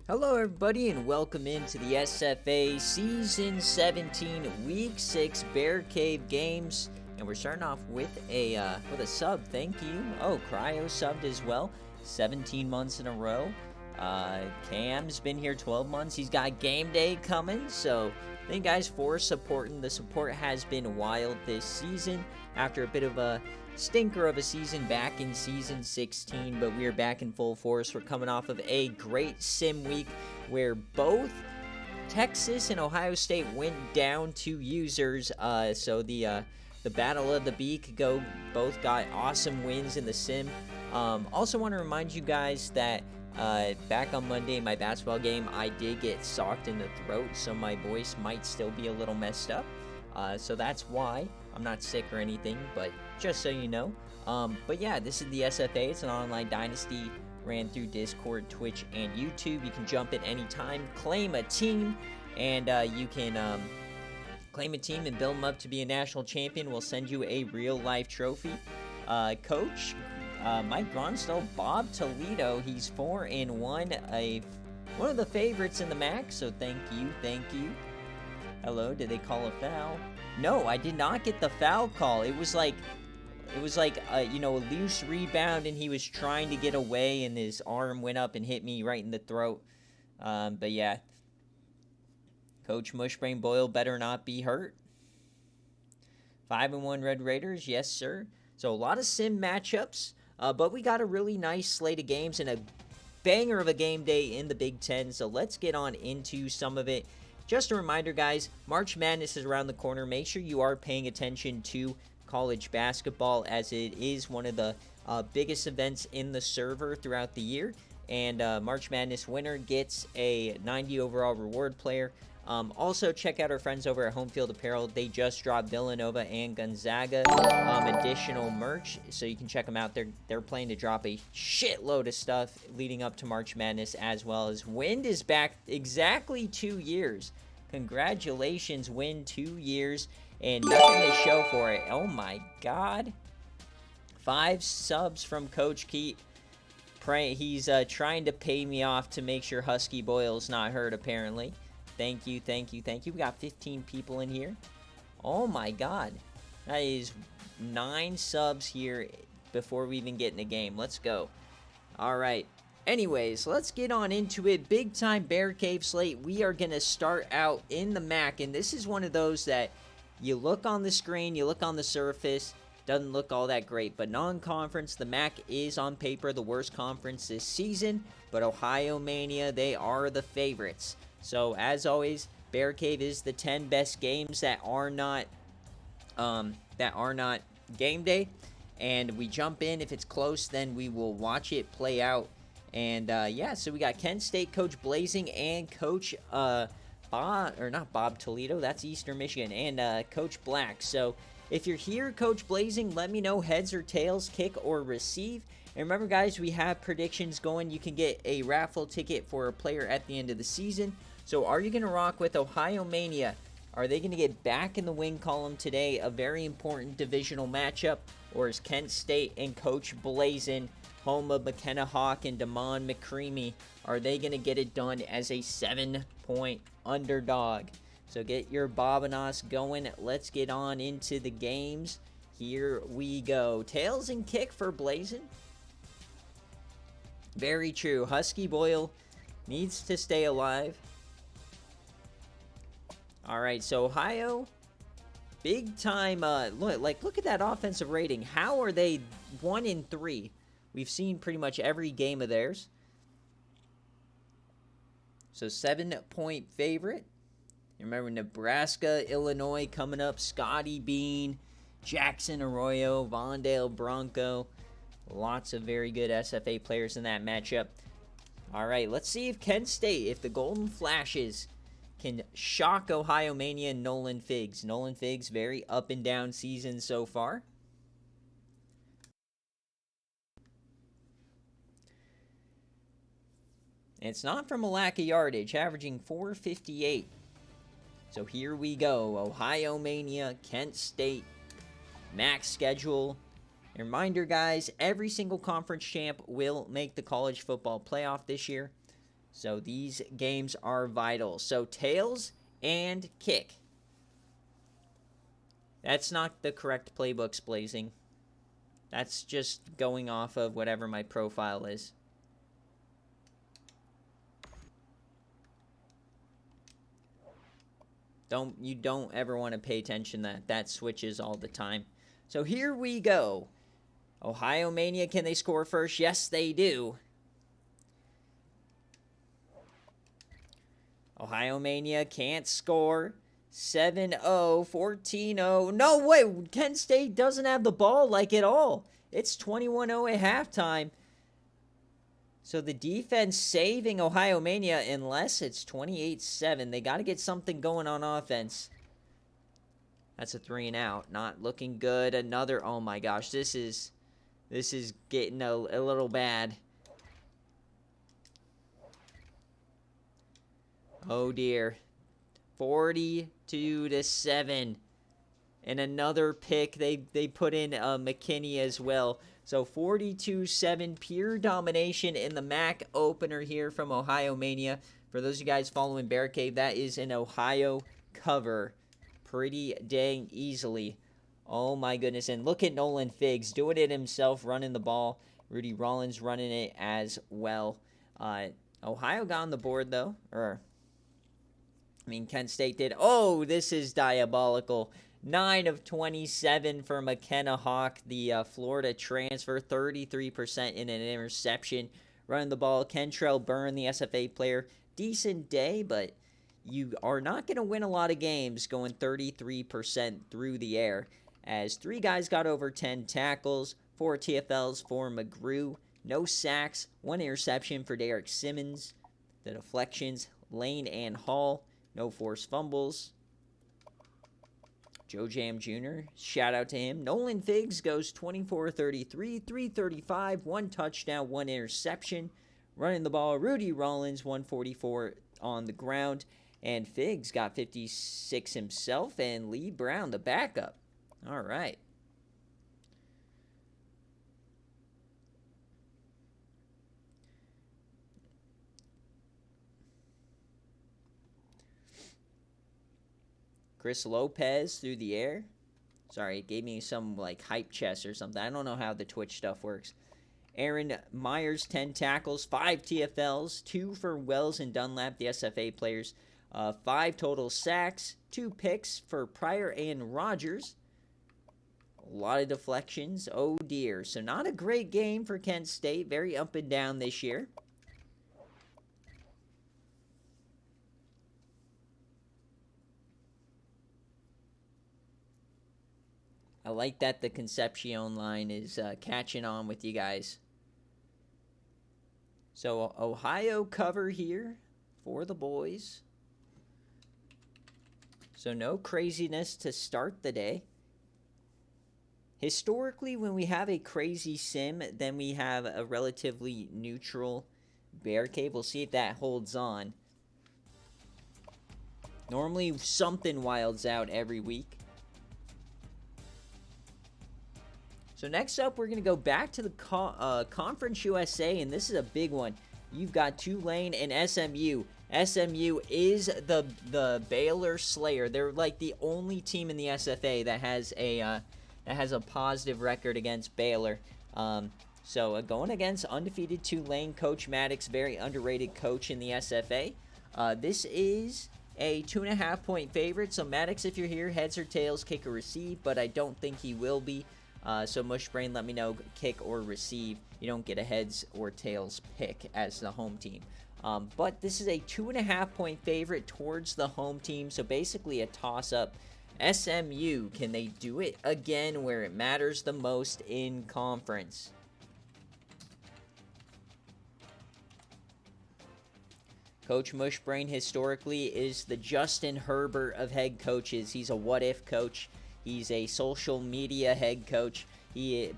Hello everybody and welcome into the SFA Season 17 Week 6 BearCave games. And we're starting off with a sub, thank you. Oh, Cryo subbed as well, 17 months in a row. Cam's been here 12 months. He's got game day coming, so thank you guys for supporting. The support has been wild this season after a bit of a stinker of a season back in Season 16, but we are back in full force. We're coming off of a great sim week where both Texas and Ohio State went down to users, so the Battle of the Beak both got awesome wins in the sim. Also want to remind you guys that back on Monday in my basketball game, I did get socked in the throat, so my voice might still be a little messed up. So that's why. I'm not sick or anything, but just so you know. But yeah, this is the SFA. It's an online dynasty. Ran through Discord, Twitch, and YouTube. You can jump at any time, claim a team, and you can claim a team and build them up to be a national champion. We'll send you a real-life trophy. Coach Mike Gronstel, Bob Toledo, he's 4-1, one of the favorites in the MAC, so thank you. Hello, did they call a foul? No, I did not get the foul call. It was like a loose rebound, and he was trying to get away, and his arm went up and hit me right in the throat. But yeah, Coach Mushbrain Boyle better not be hurt. 5-1 Red Raiders, yes sir. So a lot of sim matchups, but we got a really nice slate of games and a banger of a game day in the Big Ten. So let's get on into some of it. Just a reminder, guys, March Madness is around the corner. Make sure you are paying attention to college basketball, as it is one of the biggest events in the server throughout the year. And March Madness winner gets a 90 overall reward player. Also, check out our friends over at Home Field Apparel. They just dropped Villanova and Gonzaga additional merch, so you can check them out. They're planning to drop a shitload of stuff leading up to March Madness, as well as Wind is back exactly 2 years. Congratulations, Wind, 2 years, and nothing to show for it. Oh my God. 5 subs from Coach Keat. He's trying to pay me off to make sure Husky Boyle's not hurt, apparently. Thank you. We got 15 people in here. Oh my God. That is 9 subs here before we even get in the game. Let's go. All right. Anyways, let's get on into it. Big time BearCave slate. We are going to start out in the MAC, and this is one of those that you look on the screen, you look on the surface, doesn't look all that great. But non-conference, the MAC is on paper the worst conference this season, but Ohio Mania, they are the favorites. So, as always, BearCave is the 10 best games that are not game day. And we jump in. If it's close, then we will watch it play out. And, yeah, so we got Kent State Coach Blazing and Coach not Bob Toledo. That's Eastern Michigan. And Coach Black. So, if you're here, Coach Blazing, let me know heads or tails, kick or receive. And remember, guys, we have predictions going. You can get a raffle ticket for a player at the end of the season. So are you going to rock with Ohio Mania? Are they going to get back in the win column today? A very important divisional matchup. Or is Kent State and Coach Blazin, home of McKenna Hawk and Damon McCreamy, are they going to get it done as a 7-point underdog? So get your Bobanos going. Let's get on into the games. Here we go. Tails and kick for Blazin. Very true. Husky Boyle needs to stay alive. All right, so Ohio, big time. Look at that offensive rating. How are they 1-3? We've seen pretty much every game of theirs. So 7-point favorite. Remember Nebraska, Illinois coming up. Scotty Bean, Jackson Arroyo, Vondale Bronco. Lots of very good SFA players in that matchup. All right, let's see if Kent State, if the Golden Flashes can shock Ohio Mania and Nolan Figs. Nolan Figs, very up and down season so far. And it's not from a lack of yardage, averaging 458. So here we go. Ohio Mania, Kent State, MAC schedule. A reminder, guys, every single conference champ will make the college football playoff this year. So these games are vital. So tails and kick. That's not the correct playbooks, Blazing. That's just going off of whatever my profile is. You don't ever want to pay attention that switches all the time. So here we go. Ohio Mania, can they score first? Yes, they do. Ohio Mania can't score. 7-0, 14-0. No way. Kent State doesn't have the ball like at all. It's 21-0 at halftime. So the defense saving Ohio Mania unless it's 28-7. They got to get something going on offense. That's a 3 and out. Not looking good. Another. Oh my gosh. This is getting a little bad. Oh dear. 42-7. And another pick. They put in McKinney as well. So 42-7, pure domination in the MAC opener here from Ohio Mania. For those of you guys following BearCave, that is an Ohio cover pretty dang easily. Oh my goodness. And look at Nolan Figs doing it himself, running the ball. Rudy Rollins running it as well. Ohio got on the board though. Kent State did. Oh, this is diabolical. 9 of 27 for McKenna Hawk, the Florida transfer, 33% in an interception. Running the ball, Kentrell Byrne, the SFA player. Decent day, but you are not going to win a lot of games going 33% through the air. As 3 guys got over 10 tackles, 4 TFLs for McGrew, no sacks, 1 interception for Derek Simmons. The deflections, Lane and Hall, no forced fumbles. Joe Jam Jr., shout out to him. Nolan Figs goes 24-33, 335, 1 touchdown, 1 interception. Running the ball, Rudy Rollins, 144 on the ground. And Figs got 56 himself, and Lee Brown, the backup. All right. Chris Lopez through the air. Sorry, it gave me some like hype chest or something. I don't know how the Twitch stuff works. Aaron Myers, 10 tackles, 5 TFLs, 2 for Wells and Dunlap, the SFA players. 5 total sacks, 2 picks for Pryor and Rogers. A lot of deflections. Oh dear. So not a great game for Kent State. Very up and down this year. I like that the Concepcion line is catching on with you guys. So Ohio cover here for the boys. So no craziness to start the day. Historically, when we have a crazy sim, then we have a relatively neutral BearCave. We'll see if that holds on. Normally, something wilds out every week. So next up, we're going to go back to the Conference USA, and this is a big one. You've got Tulane and SMU. SMU is the Baylor Slayer. They're like the only team in the SFA that has a positive record against Baylor. So going against undefeated Tulane, Coach Maddox, very underrated coach in the SFA. This is a 2.5-point favorite. So Maddox, if you're here, heads or tails, kick or receive, but I don't think he will be. So Mushbrain, let me know, kick or receive. You don't get a heads or tails pick as the home team. But this is a 2.5-point favorite towards the home team. So basically a toss-up. SMU, can they do it again where it matters the most in conference? Coach Mushbrain historically is the Justin Herbert of head coaches. He's a what-if coach. He's a social media head coach.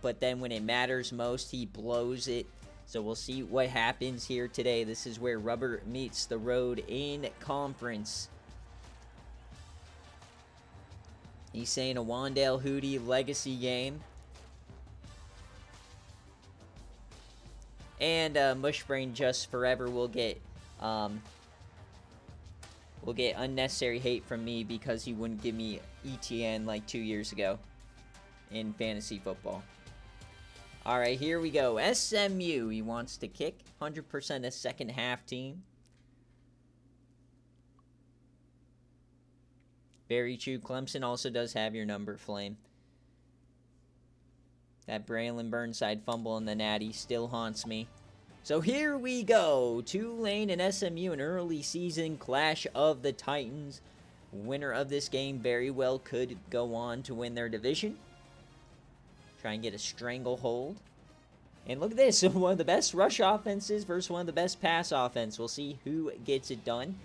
But then when it matters most, he blows it. So we'll see what happens here today. This is where rubber meets the road in conference. He's saying a Wandale Hootie legacy game. And Mushbrain just forever will get will get unnecessary hate from me because he wouldn't give me ETN like 2 years ago in fantasy football. All right, here we go. SMU, he wants to kick. 100% a second half team. Very true. Clemson also does have your number, Flame. That Braylon Burnside fumble in the Natty still haunts me. So here we go. Tulane and SMU, an early season clash of the Titans. Winner of this game very well could go on to win their division. Try and get a stranglehold. And look at this. One of the best rush offenses versus one of the best pass offense. We'll see who gets it done.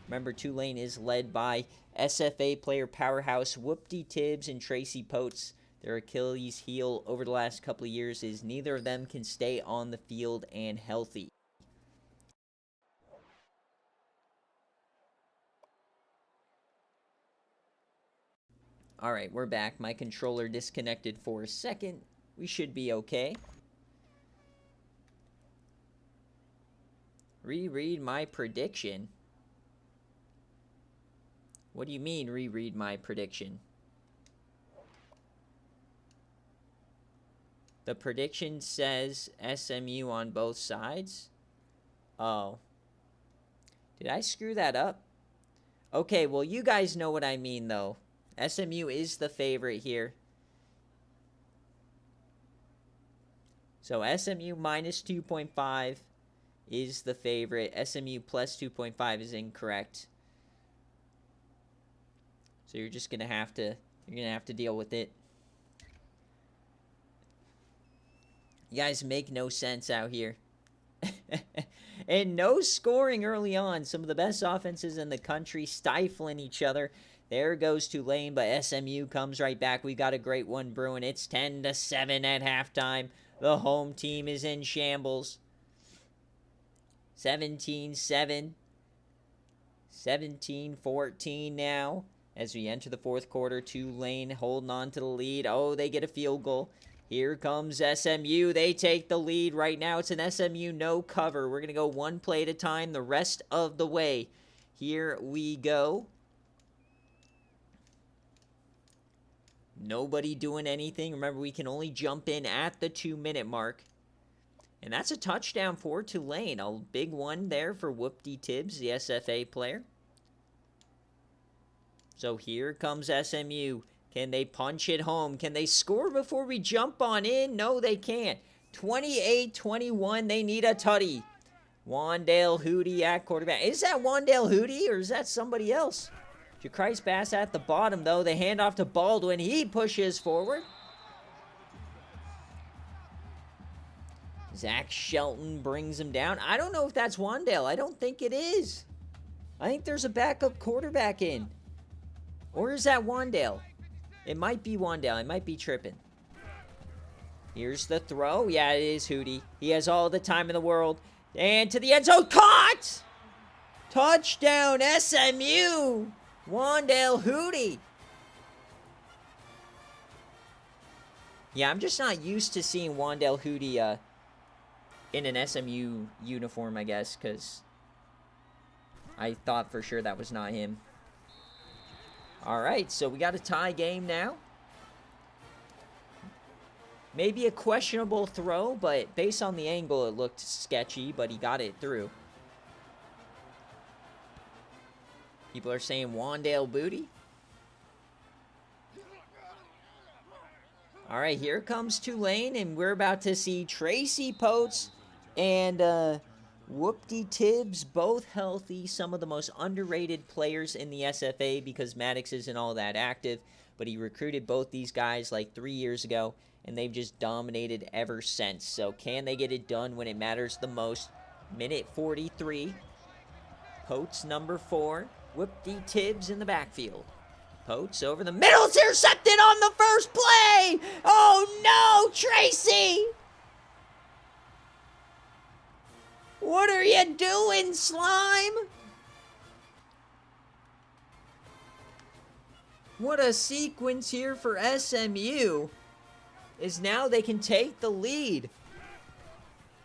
Remember, Tulane is led by SFA player powerhouse Whoopty Tibbs and Tracy Potes. Their Achilles heel over the last couple of years is neither of them can stay on the field and healthy. All right, we're back. My controller disconnected for a second. We should be okay. Reread my prediction. What do you mean, reread my prediction? The prediction says SMU on both sides? Oh. Did I screw that up? Okay, well, you guys know what I mean, though. SMU is the favorite here. So SMU minus 2.5 is the favorite. SMU plus 2.5 is incorrect. So you're just gonna have to deal with it. You guys make no sense out here. And no scoring early on. Some of the best offenses in the country stifling each other. There goes Tulane, but SMU comes right back. We got a great one brewing. It's 10-7 at halftime. The home team is in shambles. 17-7. 17-14 now. As we enter the fourth quarter, Tulane holding on to the lead. Oh, they get a field goal. Here comes SMU. They take the lead. Right now, it's an SMU no cover. We're going to go one play at a time the rest of the way. Here we go. Nobody doing anything. Remember, we can only jump in at the 2-minute mark. And that's a touchdown for Tulane. A big one there for Whoopty Tibbs, the SFA player. So here comes SMU. Can they punch it home? Can they score before we jump on in? No, they can't. 28-21. They need a tutty. Wandale Hootie at quarterback. Is that Wandale Hootie or is that somebody else? Ja'Chrice Bass at the bottom, though. They hand off to Baldwin. He pushes forward. Zach Shelton brings him down. I don't know if that's Wandale. I don't think it is. I think there's a backup quarterback in. Or is that Wandale? It might be Wandale. I might be tripping. Here's the throw. Yeah, it is Hootie. He has all the time in the world. And to the end zone. Caught! Touchdown, SMU! Wandale Hootie. Yeah, I'm just not used to seeing Wandale Hootie in an SMU uniform, I guess, because I thought for sure that was not him. All right, so we got a tie game now. Maybe a questionable throw, but based on the angle, it looked sketchy, but he got it through. People are saying Wandale Booty. All right, here comes Tulane, and we're about to see Tracy Potes and Whoopty Tibbs, both healthy. Some of the most underrated players in the SFA because Maddox isn't all that active, but he recruited both these guys like 3 years ago, and they've just dominated ever since. So can they get it done when it matters the most? Minute 43. Potes number 4. Whoopty Tibbs in the backfield. Potes over the middle. It's intercepted on the first play. Oh, no, Tracy. What are you doing, Slime? What a sequence here for SMU. Is now they can take the lead.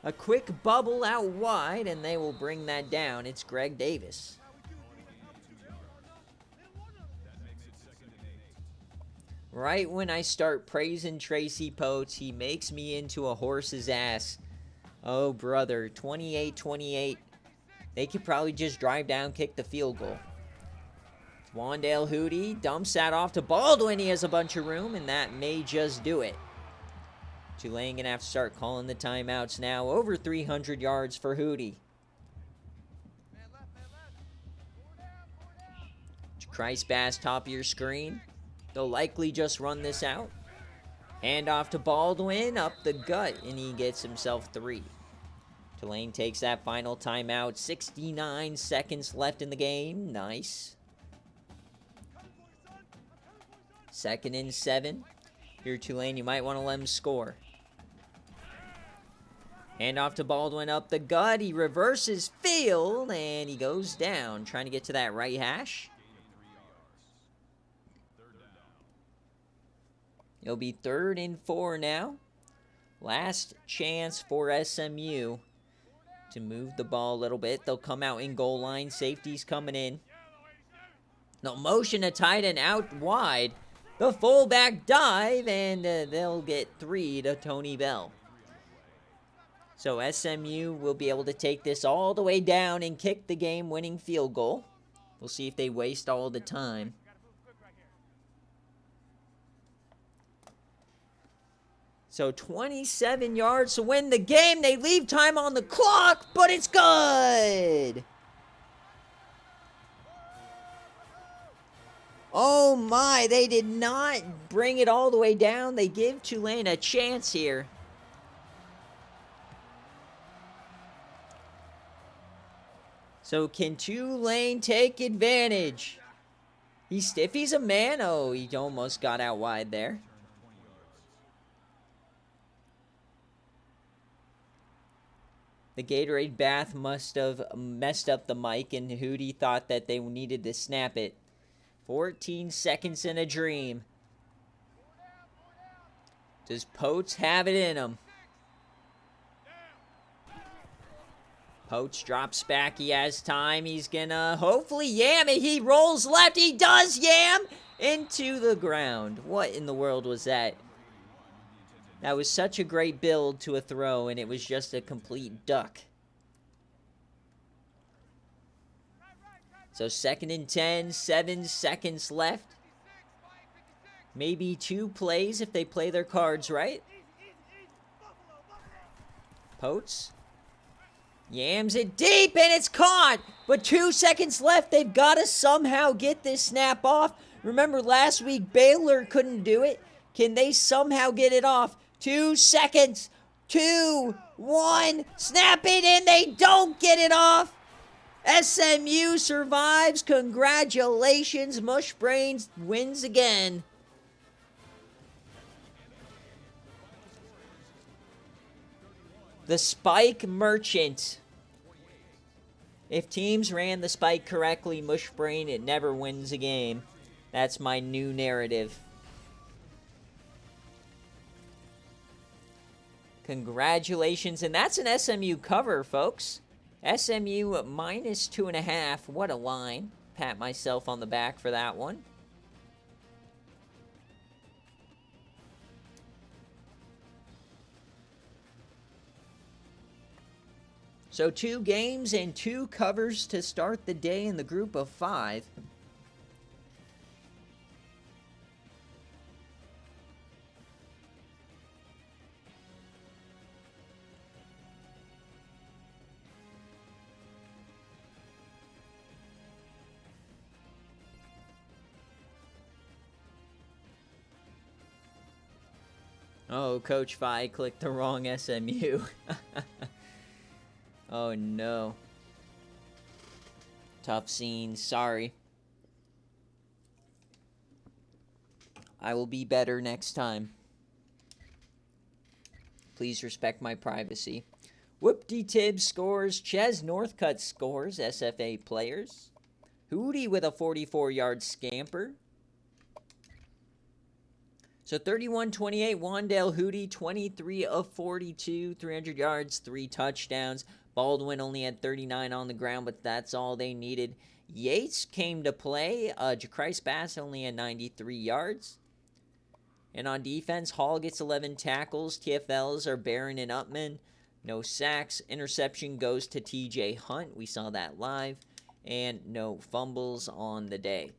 A quick bubble out wide, and they will bring that down. It's Greg Davis. Right when I start praising Tracy Potes, he makes me into a horse's ass. Oh, brother. 28-28. They could probably just drive down, kick the field goal. Wandale Hootie dumps that off to Baldwin. He has a bunch of room, and that may just do it. Tulane gonna have to start calling the timeouts now. Over 300 yards for Hootie. Christ Bass, top of your screen. They'll likely just run this out. Hand off to Baldwin, up the gut, and he gets himself 3. Tulane takes that final timeout. 69 seconds left in the game. Nice. 2nd and 7. Here, Tulane, you might want to let him score. Hand off to Baldwin, up the gut. He reverses field, and he goes down, trying to get to that right hash. It'll be 3rd and 4 now. Last chance for SMU to move the ball a little bit. They'll come out in goal line. Safety's coming in. They'll motion a tight end out wide. The fullback dive, and they'll get 3 to Tony Bell. So SMU will be able to take this all the way down and kick the game-winning field goal. We'll see if they waste all the time. So 27 yards to win the game. They leave time on the clock, but it's good. Oh my, they did not bring it all the way down. They give Tulane a chance here. So can Tulane take advantage? If he's a man, oh, he almost got out wide there. The Gatorade bath must have messed up the mic, and Hootie thought that they needed to snap it. 14 seconds in a dream. Does Potes have it in him? Potes drops back. He has time. He's gonna hopefully yam it. He rolls left. He does yam into the ground. What in the world was that? That was such a great build to a throw, and it was just a complete duck. So 2nd and 10, 7 seconds left. Maybe 2 plays if they play their cards right. Potes yams it deep, and it's caught. But 2 seconds left. They've got to somehow get this snap off. Remember last week, Baylor couldn't do it. Can they somehow get it off? 2 seconds. 2, 1. Snap it, and they don't get it off. SMU survives. Congratulations. Mushbrains wins again. The spike merchant. If teams ran the spike correctly, Mushbrain, it never wins a game. That's my new narrative. Congratulations, and that's an SMU cover, folks. SMU minus 2.5. What a line. Pat myself on the back for that one. So 2 games and 2 covers to start the day in the group of 5. Oh, Coach Fi clicked the wrong SMU. Oh, no. Tough scene. Sorry. I will be better next time. Please respect my privacy. Whoop-de-Tibbs scores. Ches Northcutt scores. SFA players. Hootie with a 44-yard scamper. So 31-28, Wandale Hootie, 23 of 42, 300 yards, 3 touchdowns. Baldwin only had 39 on the ground, but that's all they needed. Yates came to play. Jacrise Bass only had 93 yards. And on defense, Hall gets 11 tackles. TFLs are Barron and Upman. No sacks. Interception goes to TJ Hunt. We saw that live. And no fumbles on the day.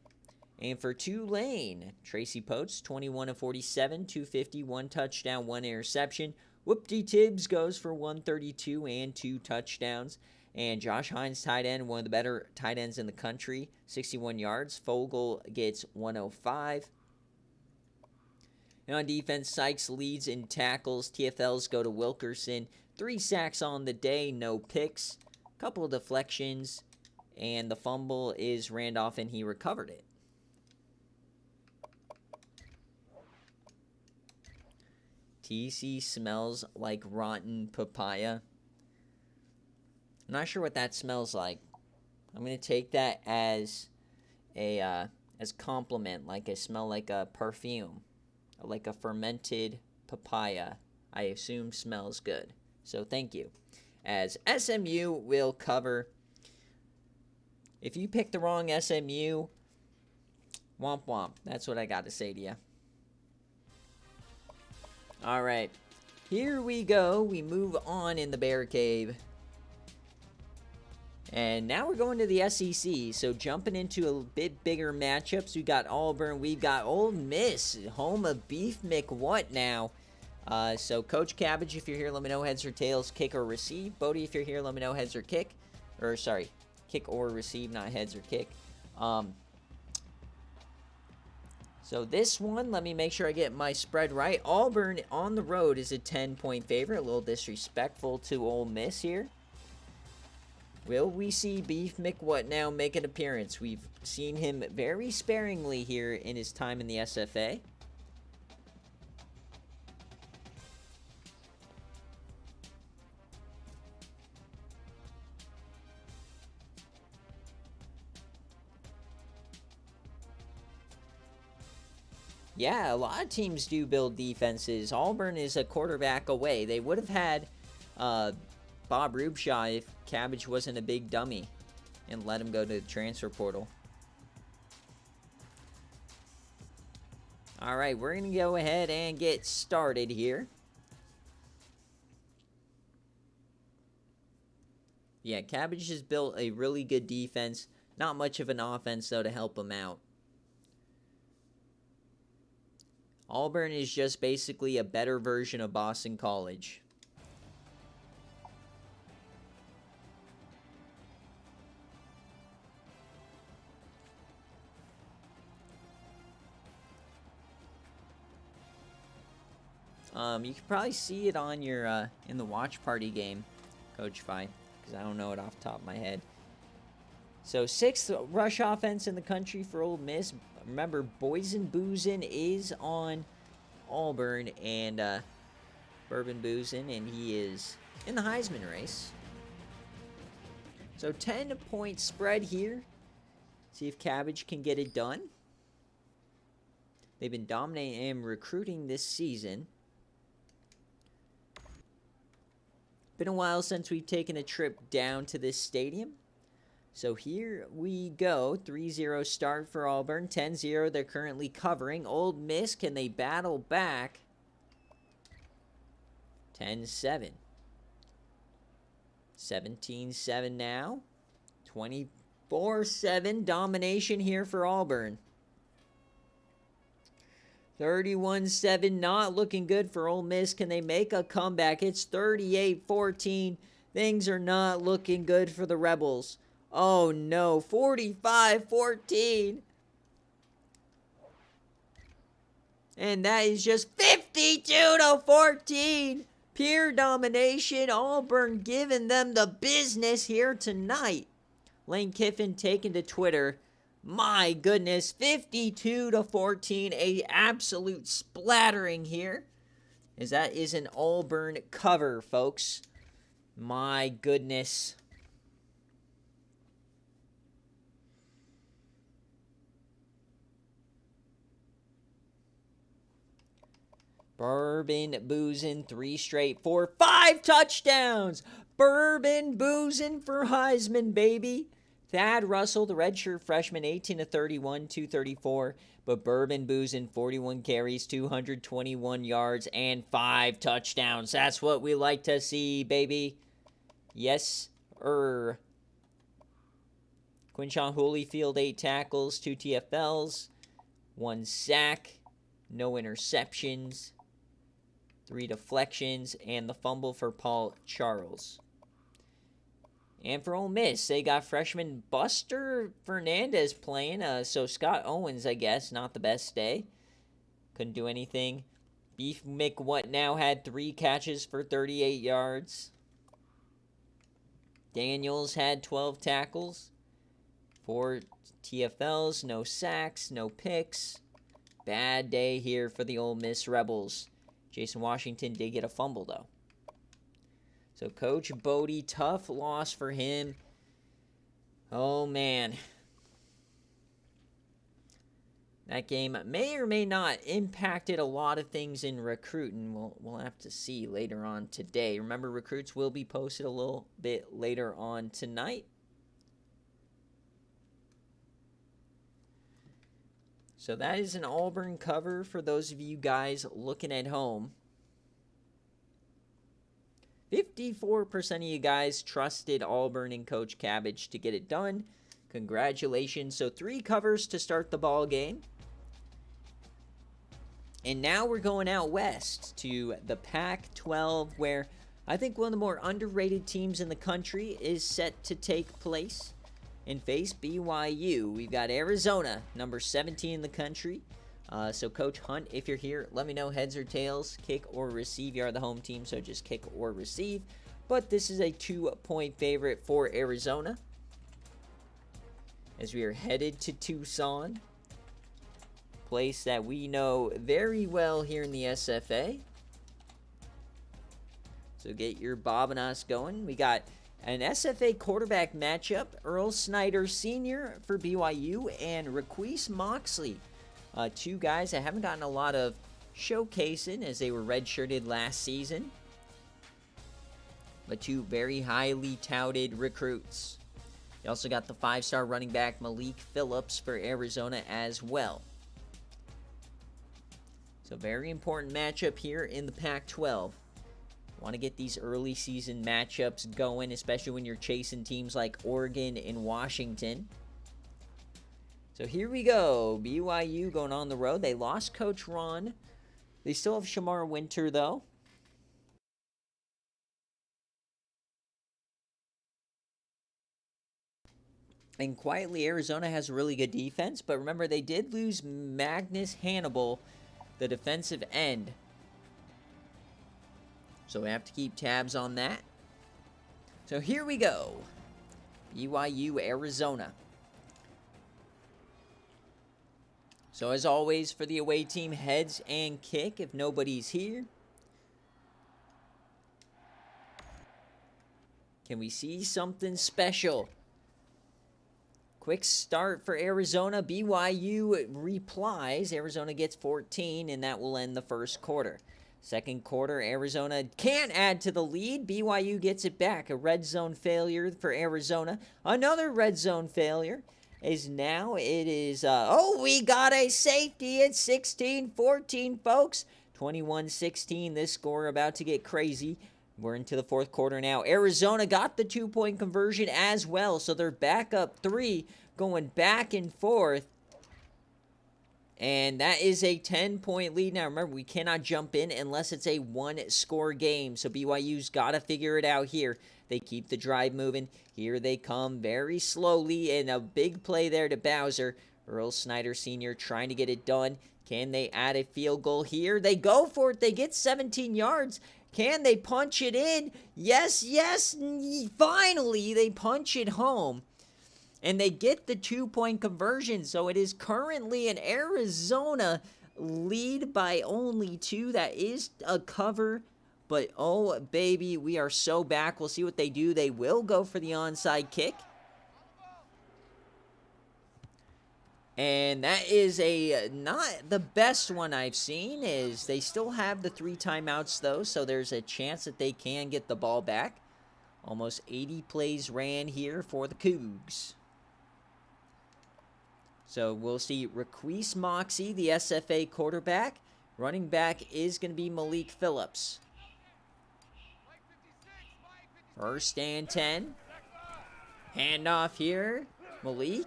And for Tulane, Tracy Potes, 21 of 47, 250, 1 touchdown, 1 interception. Whoopty Tibbs goes for 132 and 2 touchdowns. And Josh Hines, tight end, one of the better tight ends in the country, 61 yards. Fogel gets 105. And on defense, Sykes leads in tackles. TFLs go to Wilkerson. 3 sacks on the day, no picks. Couple of deflections. And the fumble is Randolph, and he recovered it. TC smells like rotten papaya. I'm not sure what that smells like. I'm going to take that as a compliment, like I smell like a perfume, like a fermented papaya. I assume smells good. So thank you. As SMU will cover. If you pick the wrong SMU, womp womp. That's what I got to say to you. All right, here we go. We move on in the BearCave. And now we're going to the SEC. So jumping into a bit bigger matchups, we got Auburn. We've got Ole Miss, home of Beef McWhat now. So Coach Cabbage, if you're here, let me know heads or tails, kick or receive. Bodie, if you're here, let me know heads or kick. Or sorry, kick or receive, not heads or kick. So this one, let me make sure I get my spread right. Auburn on the road is a 10-point favorite. A little disrespectful to Ole Miss here. Will we see Beef McWhat now make an appearance? We've seen him very sparingly here in his time in the SFA. Yeah, a lot of teams do build defenses. Auburn is a quarterback away. They would have had Bob Rubshaw if Cabbage wasn't a big dummy and let him go to the transfer portal. All right, we're going to go ahead and get started here. Yeah, Cabbage has built a really good defense. Not much of an offense, though, to help him out. Auburn is just basically a better version of Boston College. You can probably see it on your in the watch party game, Coach Fi, because I don't know it off the top of my head. So 6th rush offense in the country for Ole Miss. Remember, Boysen Boozin is on Auburn, and Bourbon Boozin, and he is in the Heisman race. So 10-point spread here. See if Cabbage can get it done. They've been dominating and recruiting this season. Been a while since we've taken a trip down to this stadium. So here we go. 3-0 start for Auburn. 10-0 they're currently covering. Ole Miss, can they battle back? 10-7. 17-7 now. 24-7 domination here for Auburn. 31-7, not looking good for Ole Miss. Can they make a comeback? It's 38-14. Things are not looking good for the Rebels. Oh no, 45-14. And that is just 52-14. Pure domination. Auburn giving them the business here tonight. Lane Kiffin taken to Twitter. My goodness, 52-14, a absolute splattering here. As that is an Auburn cover, folks. My goodness. Bourbon boozing 3 straight, 4, 5 touchdowns. Bourbon boozing for Heisman, baby. Thad Russell, the redshirt freshman, 18 of 31, 234. But Bourbon boozing 41 carries, 221 yards, and 5 touchdowns. That's what we like to see, baby. Yes, Quinshon Holyfield, 8 tackles, 2 TFLs, 1 sack, no interceptions, 3 deflections, and the fumble for Paul Charles. And for Ole Miss, they got freshman Buster Fernandez playing. So Scott Owens, I guess, not the best day. Couldn't do anything. Beef McWhatnow had 3 catches for 38 yards. Daniels had 12 tackles, 4 TFLs, no sacks, no picks. Bad day here for the Ole Miss Rebels. Jason Washington did get a fumble, though. So Coach Bodie, tough loss for him. Oh, man. That game may or may not impacted a lot of things in recruiting. We'll have to see later on today. Remember, recruits will be posted a little bit later on tonight. So that is an Auburn cover for those of you guys looking at home. 54% of you guys trusted Auburn and Coach Cabbage to get it done. Congratulations. So 3 covers to start the ball game. And now we're going out west to the Pac-12, where I think one of the more underrated teams in the country is set to take place and face BYU. We've got Arizona, number 17 in the country. So Coach Hunt, if you're here, let me know heads or tails, kick or receive. You are the home team, so just kick or receive. But this is a 2-point favorite for Arizona as we are headed to Tucson, place that we know very well here in the SFA. So get your Bob and us going. We got an SFA quarterback matchup, Earl Snyder Sr. for BYU and Raquise Moxley. 2 guys that haven't gotten a lot of showcasing as they were redshirted last season. But 2 very highly touted recruits. You also got the 5-star running back Malik Phillips for Arizona as well. So very important matchup here in the Pac-12. Want to get these early season matchups going, especially when you're chasing teams like Oregon and Washington. So here we go. BYU going on the road. They lost Coach Ron. They still have Shamar Winter, though. And quietly, Arizona has a really good defense. But remember, they did lose Magnus Hannibal, the defensive end. So we have to keep tabs on that. So here we go. BYU, Arizona. So as always, for the away team, heads and kick if nobody's here. Can we see something special? Quick start for Arizona. BYU replies. Arizona gets 14, and that will end the first quarter. Second quarter, Arizona can't add to the lead. BYU gets it back. A red zone failure for Arizona. Another red zone failure. Is now it is, we got a safety. It's 16-14, folks. 21-16, this score about to get crazy. We're into the fourth quarter now. Arizona got the 2-point conversion as well, so they're back up 3, going back and forth. And that is a 10-point lead. Now, remember, we cannot jump in unless it's a 1-score game, so BYU's got to figure it out here. They keep the drive moving. Here they come very slowly, and a big play there to Bowser. Earl Snyder Sr. trying to get it done. Can they add a field goal here? They go for it. They get 17 yards. Can they punch it in? Yes, yes. Finally, they punch it home. And they get the 2-point conversion. So it is currently an Arizona lead by only 2. That is a cover. But, oh, baby, we are so back. We'll see what they do. They will go for the onside kick. And that is a not the best one I've seen. Is they still have the 3 timeouts though, so there's a chance that they can get the ball back. Almost 80 plays ran here for the Cougs. So we'll see Requise Moxie, the SFA quarterback. Running back is going to be Malik Phillips. 1st and 10. Handoff here. Malik.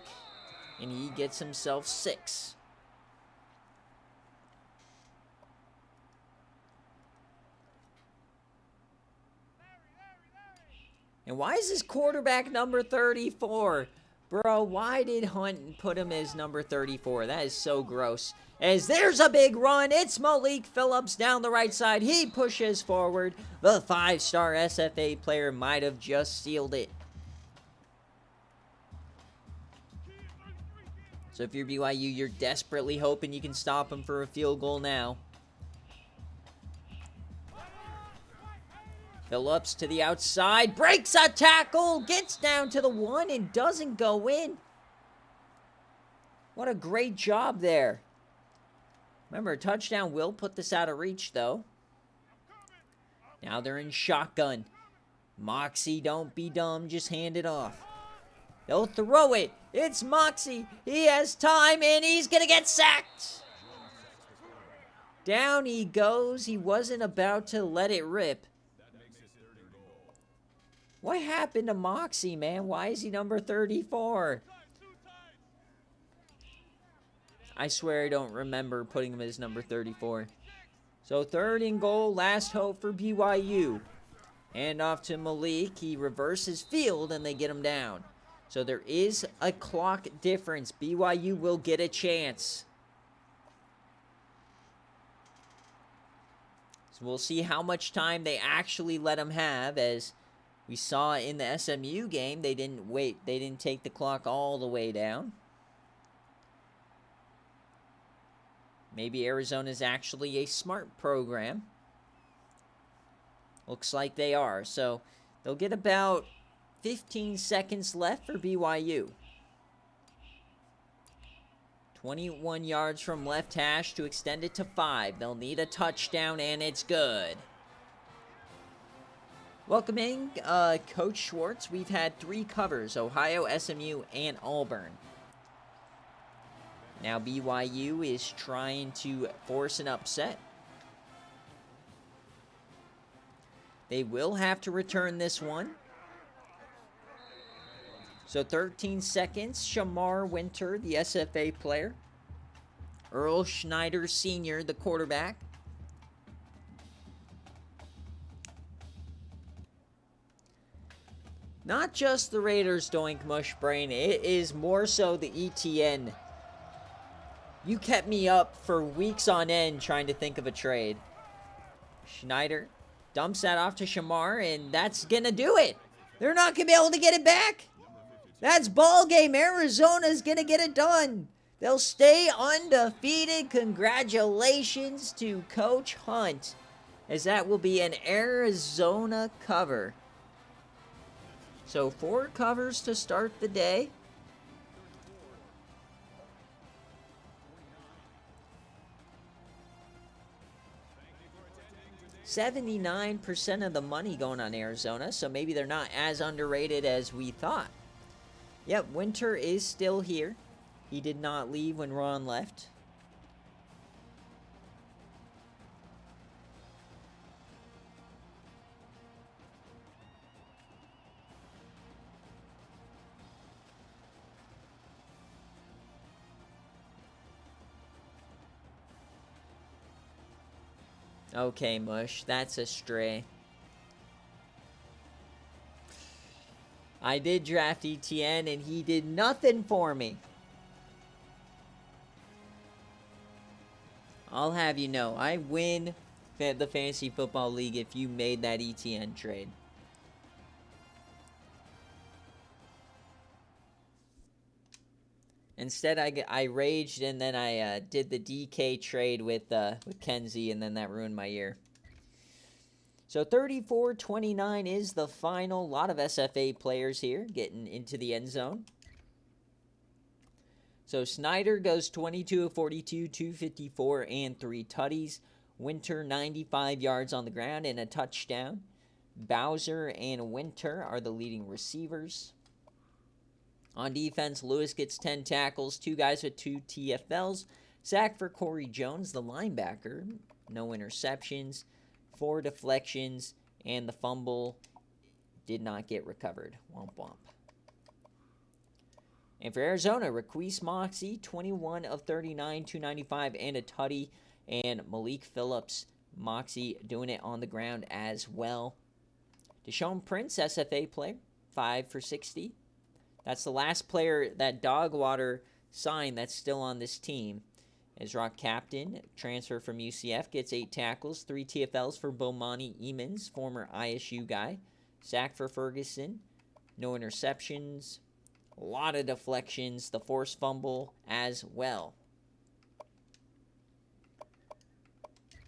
And he gets himself 6. And why is his quarterback number 34? Bro, why did Hunt put him as number 34? That is so gross. As there's a big run, it's Malik Phillips down the right side. He pushes forward. The 5-star SFA player might have just sealed it. So if you're BYU, you're desperately hoping you can stop him for a field goal now. Phillips to the outside, breaks a tackle, gets down to the 1 and doesn't go in. What a great job there. Remember, a touchdown will put this out of reach, though. Now they're in shotgun. Moxie, don't be dumb, just hand it off. They'll throw it. It's Moxie. He has time, and he's going to get sacked. Down he goes. He wasn't about to let it rip. What happened to Moxie, man? Why is he number 34? I swear I don't remember putting him as number 34. So 3rd and goal, last hope for BYU. Hand off to Malik. He reverses field, and they get him down. So there is a clock difference. BYU will get a chance. So we'll see how much time they actually let him have. As we saw in the SMU game, they didn't wait. They didn't take the clock all the way down. Maybe Arizona's actually a smart program. Looks like they are. So they'll get about 15 seconds left for BYU. 21 yards from left hash to extend it to 5. They'll need a touchdown, and it's good. Welcoming Coach Schwartz. We've had 3 covers, Ohio, SMU, and Auburn. Now BYU is trying to force an upset. They will have to return this one. So 13 seconds, Shamar Winter, the SFA player. Earl Schneider Sr., the quarterback. Not just the Raiders doink mush brain, it is more so the ETN. You kept me up for weeks on end trying to think of a trade. Schneider dumps that off to Shamar, and that's going to do it. They're not going to be able to get it back. That's ball game. Arizona's going to get it done. They'll stay undefeated. Congratulations to Coach Hunt, as that will be an Arizona cover. So 4 covers to start the day. $79% of the money going on Arizona, so maybe they're not as underrated as we thought. Yep, Winter is still here. He did not leave when Ron left. Okay, Mush, that's a stray. I did draft ETN, and he did nothing for me. I'll have you know, I win the Fantasy Football League if you made that ETN trade. Instead, I raged, and then I did the DK trade with Kenzie, and then that ruined my year. So 34-29 is the final. A lot of SFA players here getting into the end zone. So Snyder goes 22 of 42, 254, and 3 tutties. Winter, 95 yards on the ground and a touchdown. Bowser and Winter are the leading receivers. On defense, Lewis gets 10 tackles, 2 guys with 2 TFLs. Sack for Corey Jones, the linebacker. No interceptions, 4 deflections, and the fumble did not get recovered. Womp womp. And for Arizona, Raquise Moxie, 21 of 39, 295, and a tutty. And Malik Phillips, Moxie, doing it on the ground as well. Deshaun Prince, SFA player, 5 for 60. That's the last player that Dogwater signed that's still on this team. As Rock captain, transfer from UCF, gets 8 tackles, 3 TFLs for Bomani Emons, former ISU guy. Sack for Ferguson, no interceptions, a lot of deflections, the forced fumble as well.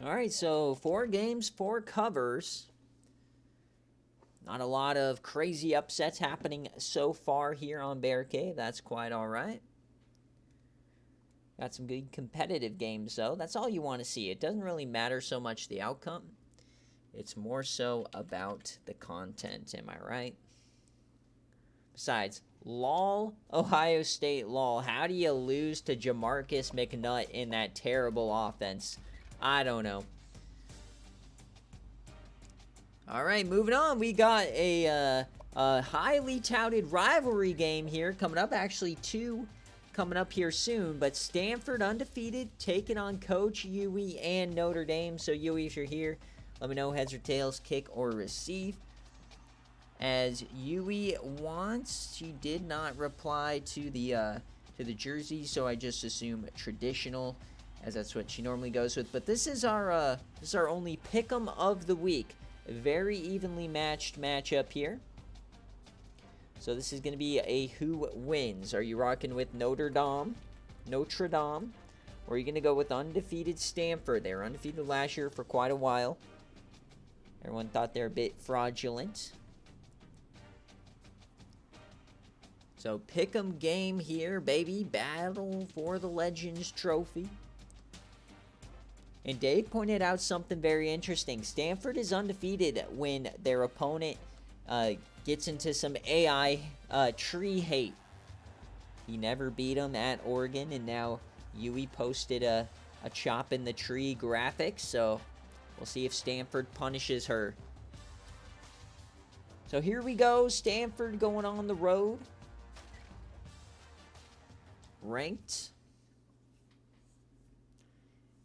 All right, so 4 games, 4 covers. Not a lot of crazy upsets happening so far here on BearCave. That's quite all right. Got some good competitive games, though. That's all you want to see. It doesn't really matter so much the outcome. It's more so about the content, am I right? Besides, lol, Ohio State, lol. How do you lose to Jamarcus McNutt in that terrible offense? I don't know. All right, moving on. We got a highly touted rivalry game here coming up. Actually, 2 coming up here soon. But Stanford undefeated, taking on Coach Huey and Notre Dame. So, Huey, if you're here, let me know heads or tails, kick or receive. As Huey wants, she did not reply to the jersey, so I just assume traditional, as that's what she normally goes with. But this is our only pick'em of the week. A very evenly matched matchup here. So this is going to be a who wins. Are you rocking with Notre Dame, or are you going to go with undefeated Stanford? They were undefeated last year for quite a while. Everyone thought they're a bit fraudulent. So pick'em game here, baby. Battle for the Legends Trophy. And Dave pointed out something very interesting. Stanford is undefeated when their opponent gets into some AI tree hate. He never beat them at Oregon, and now Huey posted a chop in the tree graphic, so we'll see if Stanford punishes her. So here we go, Stanford going on the road. Ranked.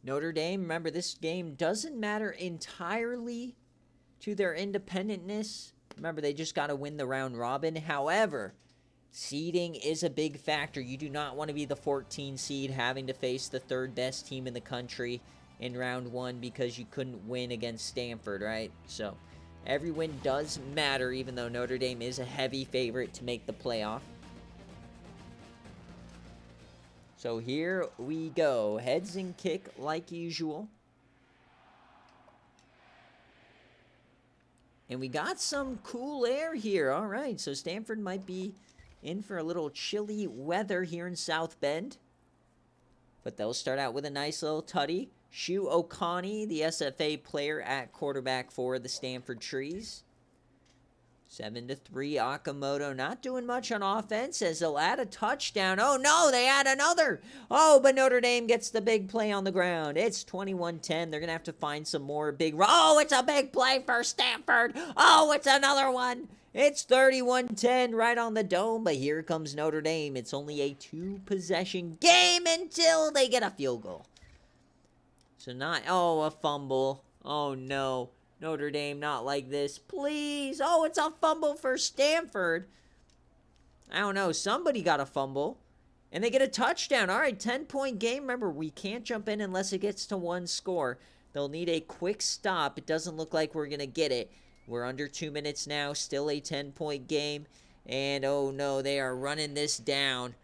Notre Dame, remember, this game doesn't matter entirely to their independentness. Remember, they just got to win the round robin. However, seeding is a big factor. You do not want to be the 14 seed having to face the 3rd best team in the country in round 1 because you couldn't win against Stanford, right? So, every win does matter, even though Notre Dame is a heavy favorite to make the playoff. So here we go. Heads and kick like usual. And we got some cool air here. All right, so Stanford might be in for a little chilly weather here in South Bend. But they'll start out with a nice little tutty. Shu Okani, the SFA player at quarterback for the Stanford Trees. 7-3, Akamoto not doing much on offense as they'll add a touchdown. Oh, no, they add another. Oh, but Notre Dame gets the big play on the ground. It's 21-10. They're going to have to find some more big... Oh, it's a big play for Stanford. Oh, it's another one. It's 31-10 right on the dome, but here comes Notre Dame. It's only a 2-possession game until they get a field goal. So not... Oh, a fumble. Oh, no. Notre Dame, not like this. Please. Oh, it's a fumble for Stanford. I don't know. Somebody got a fumble. And they get a touchdown. All right, 10-point game. Remember, we can't jump in unless it gets to 1 score. They'll need a quick stop. It doesn't look like we're going to get it. We're under 2 minutes now. Still a 10-point game. And, oh, no, they are running this down.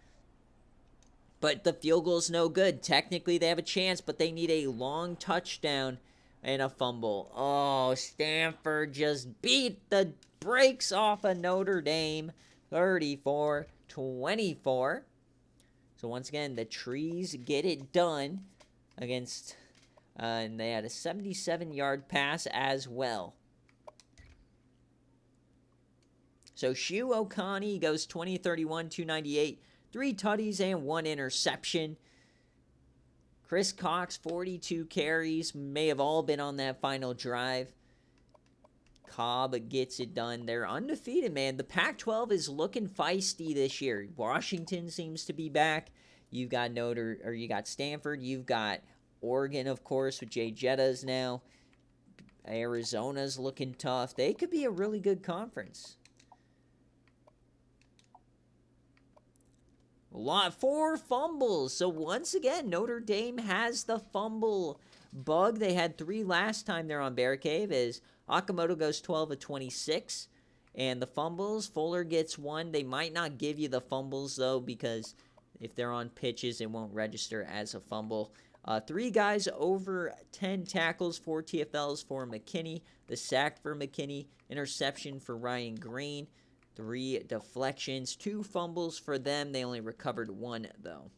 But the field goal's no good. Technically, they have a chance, but they need a long touchdown. And a fumble. Oh, Stanford just beat the brakes off of Notre Dame. 34-24. So once again, the Trees get it done against, and they had a 77-yard pass as well. So Shu Okani goes 20-31, 298, 3 tutties and 1 interception. Chris Cox, 42 carries, may have all been on that final drive. Cobb gets it done. They're undefeated, man. The Pac-12 is looking feisty this year. Washington seems to be back. You've got you got Stanford. You've got Oregon, of course, with Jay Jettas now. Arizona's looking tough. They could be a really good conference. 4 fumbles. So once again, Notre Dame has the fumble bug. They had 3 last time they're on BearCave. As Okamoto goes 12 of 26. And the fumbles, Fuller gets 1. They might not give you the fumbles, though, because if they're on pitches, it won't register as a fumble. 3 guys over 10 tackles, 4 TFLs for McKinney. The sack for McKinney. Interception for Ryan Green. 3 deflections, 2 fumbles for them. They only recovered 1, though.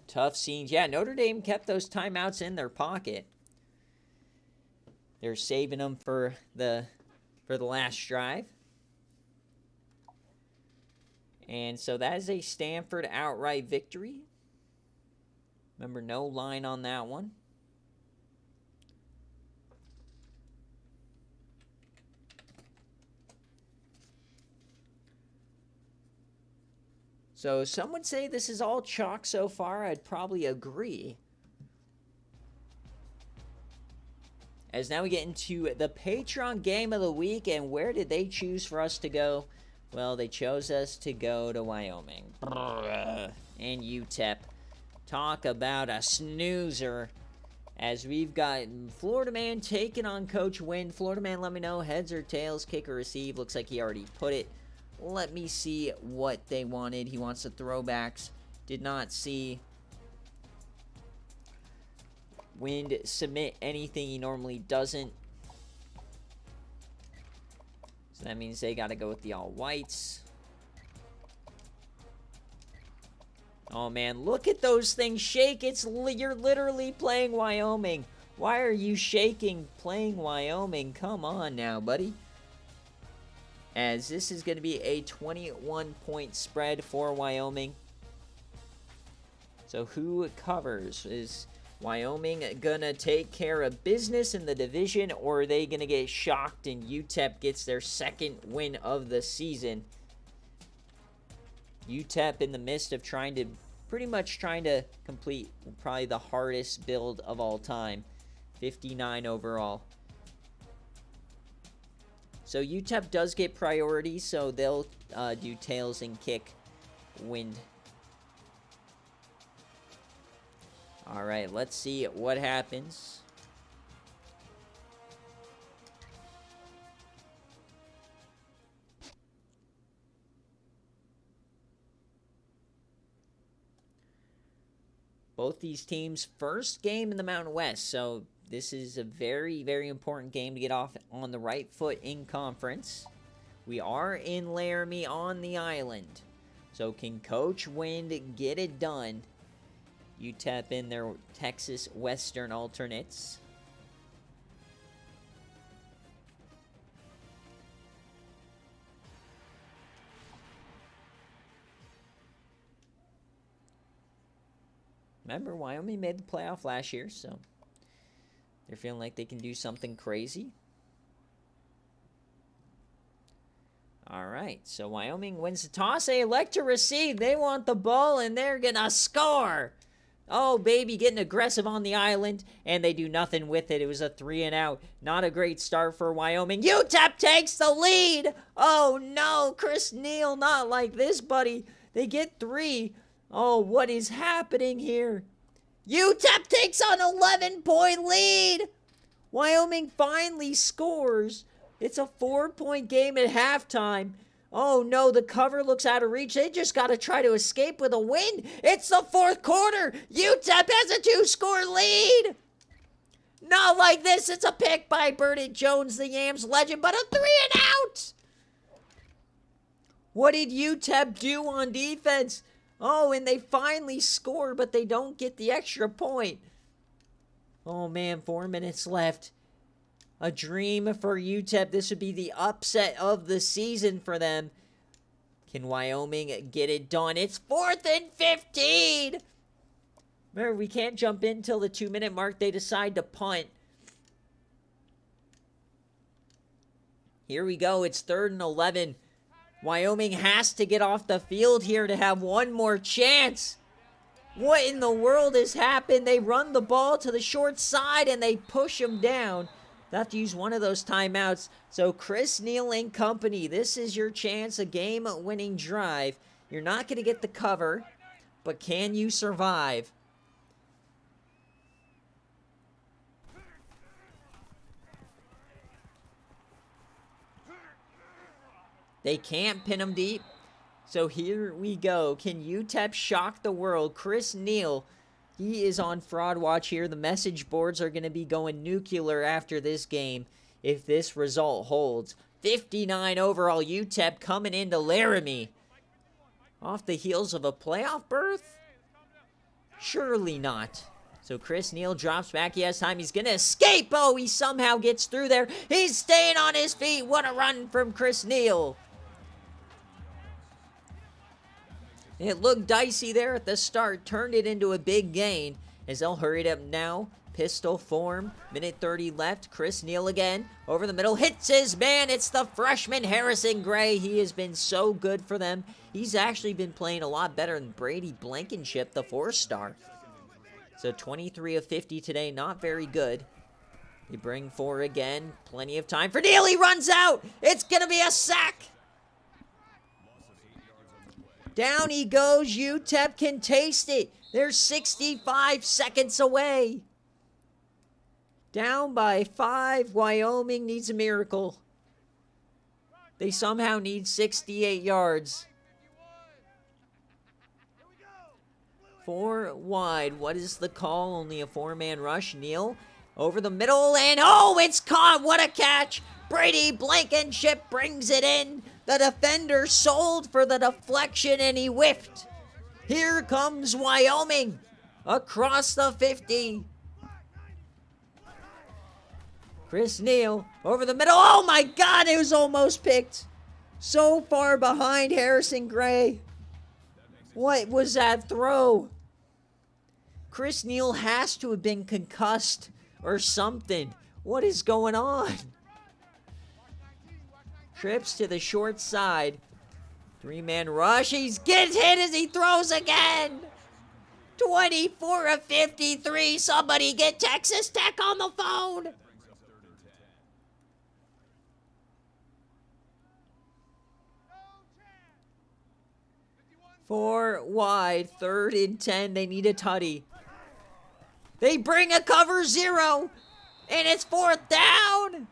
Tough scenes. Yeah, Notre Dame kept those timeouts in their pocket. They're saving them for the last drive. And so that is a Stanford outright victory. Remember, no line on that one. So some would say this is all chalk so far. I'd probably agree. As now we get into the Patreon game of the week, and where did they choose for us to go? Well, they chose us to go to Wyoming. And UTEP. Talk about a snoozer. As we've got Florida Man taking on Coach Wind. Florida Man, let me know, heads or tails, kick or receive. Looks like he already put it. Let me see what they wanted. He wants the throwbacks. Did not see Wind submit anything he normally doesn't. So that means they got to go with the all whites. Oh man, look at those things shake. You're literally playing Wyoming. Why are you shaking playing Wyoming? Come on now, buddy. As this is going to be a 21-point spread for Wyoming. So who covers? Is Wyoming going to take care of business in the division, or are they going to get shocked and UTEP gets their 2nd win of the season? UTEP in the midst of pretty much trying to complete probably the hardest build of all time. 59 overall. So UTEP does get priority, so they'll do tails and kick Wind. All right, let's see what happens. Both these teams' first game in the Mountain West, so this is a very, very important game to get off on the right foot in conference. We are in Laramie on the island. So can Coach Wind get it done? UTEP in their Texas Western alternates. Remember, Wyoming made the playoff last year, so they're feeling like they can do something crazy. All right, so Wyoming wins the toss. They elect to receive. They want the ball, and they're going to score. Oh, baby, getting aggressive on the island, and they do nothing with it. It was a 3-and-out. Not a great start for Wyoming. UTEP takes the lead. Oh, no, Chris Neal, not like this, buddy. They get 3. Oh, what is happening here? UTEP takes an 11-point lead. Wyoming finally scores. It's a 4-point game at halftime. Oh, no, the cover looks out of reach. They just got to try to escape with a win. It's the 4th quarter. UTEP has a 2-score lead. Not like this. It's a pick by Burnett Jones, the Yams legend, but a 3-and-out. What did UTEP do on defense? Oh, and they finally score, but they don't get the extra point. Oh, man, 4 minutes left. A dream for UTEP. This would be the upset of the season for them. Can Wyoming get it done? It's 4th and 15. Remember, we can't jump in till the 2-minute mark. They decide to punt. Here we go. It's 3rd and 11. Wyoming has to get off the field here to have one more chance. What in the world has happened? They run the ball to the short side and they push him down. They have to use one of those timeouts. So Chris Neal and company, this is your chance, a game-winning drive. You're not going to get the cover, but can you survive? They can't pin him deep. So here we go. Can UTEP shock the world? Chris Neal, he is on fraud watch here. The message boards are going to be going nuclear after this game if this result holds. 59 overall UTEP coming into Laramie. Off the heels of a playoff berth? Surely not. So Chris Neal drops back. He has time. He's going to escape. Oh, he somehow gets through there. He's staying on his feet. What a run from Chris Neal. It looked dicey there at the start, turned it into a big gain as they'll hurry it up now. Pistol form, minute 30 left. Chris Neal again, over the middle, hits his man. It's the freshman Harrison Gray. He has been so good for them. He's actually been playing a lot better than Brady Blankenship, the 4-star. So 23 of 50 today, not very good. They bring 4 again, plenty of time for Neal. He runs out. It's going to be a sack. Down he goes. UTEP can taste it. They're 65 seconds away. Down by 5. Wyoming needs a miracle. They somehow need 68 yards. 4 wide. What is the call? Only a 4-man rush. Neal over the middle, and oh, it's caught. What a catch. Brady Blankenship brings it in. The defender sold for the deflection, and he whiffed. Here comes Wyoming across the 50. Chris Neal over the middle. Oh, my God, it was almost picked. So far behind Harrison Gray. What was that throw? Chris Neal has to have been concussed or something. What is going on? Trips to the short side. 3-man rush. He gets hit as he throws again. 24 of 53. Somebody get Texas Tech on the phone. Four wide. 3rd and 10. They need a tutty. They bring a cover 0. And it's 4th down.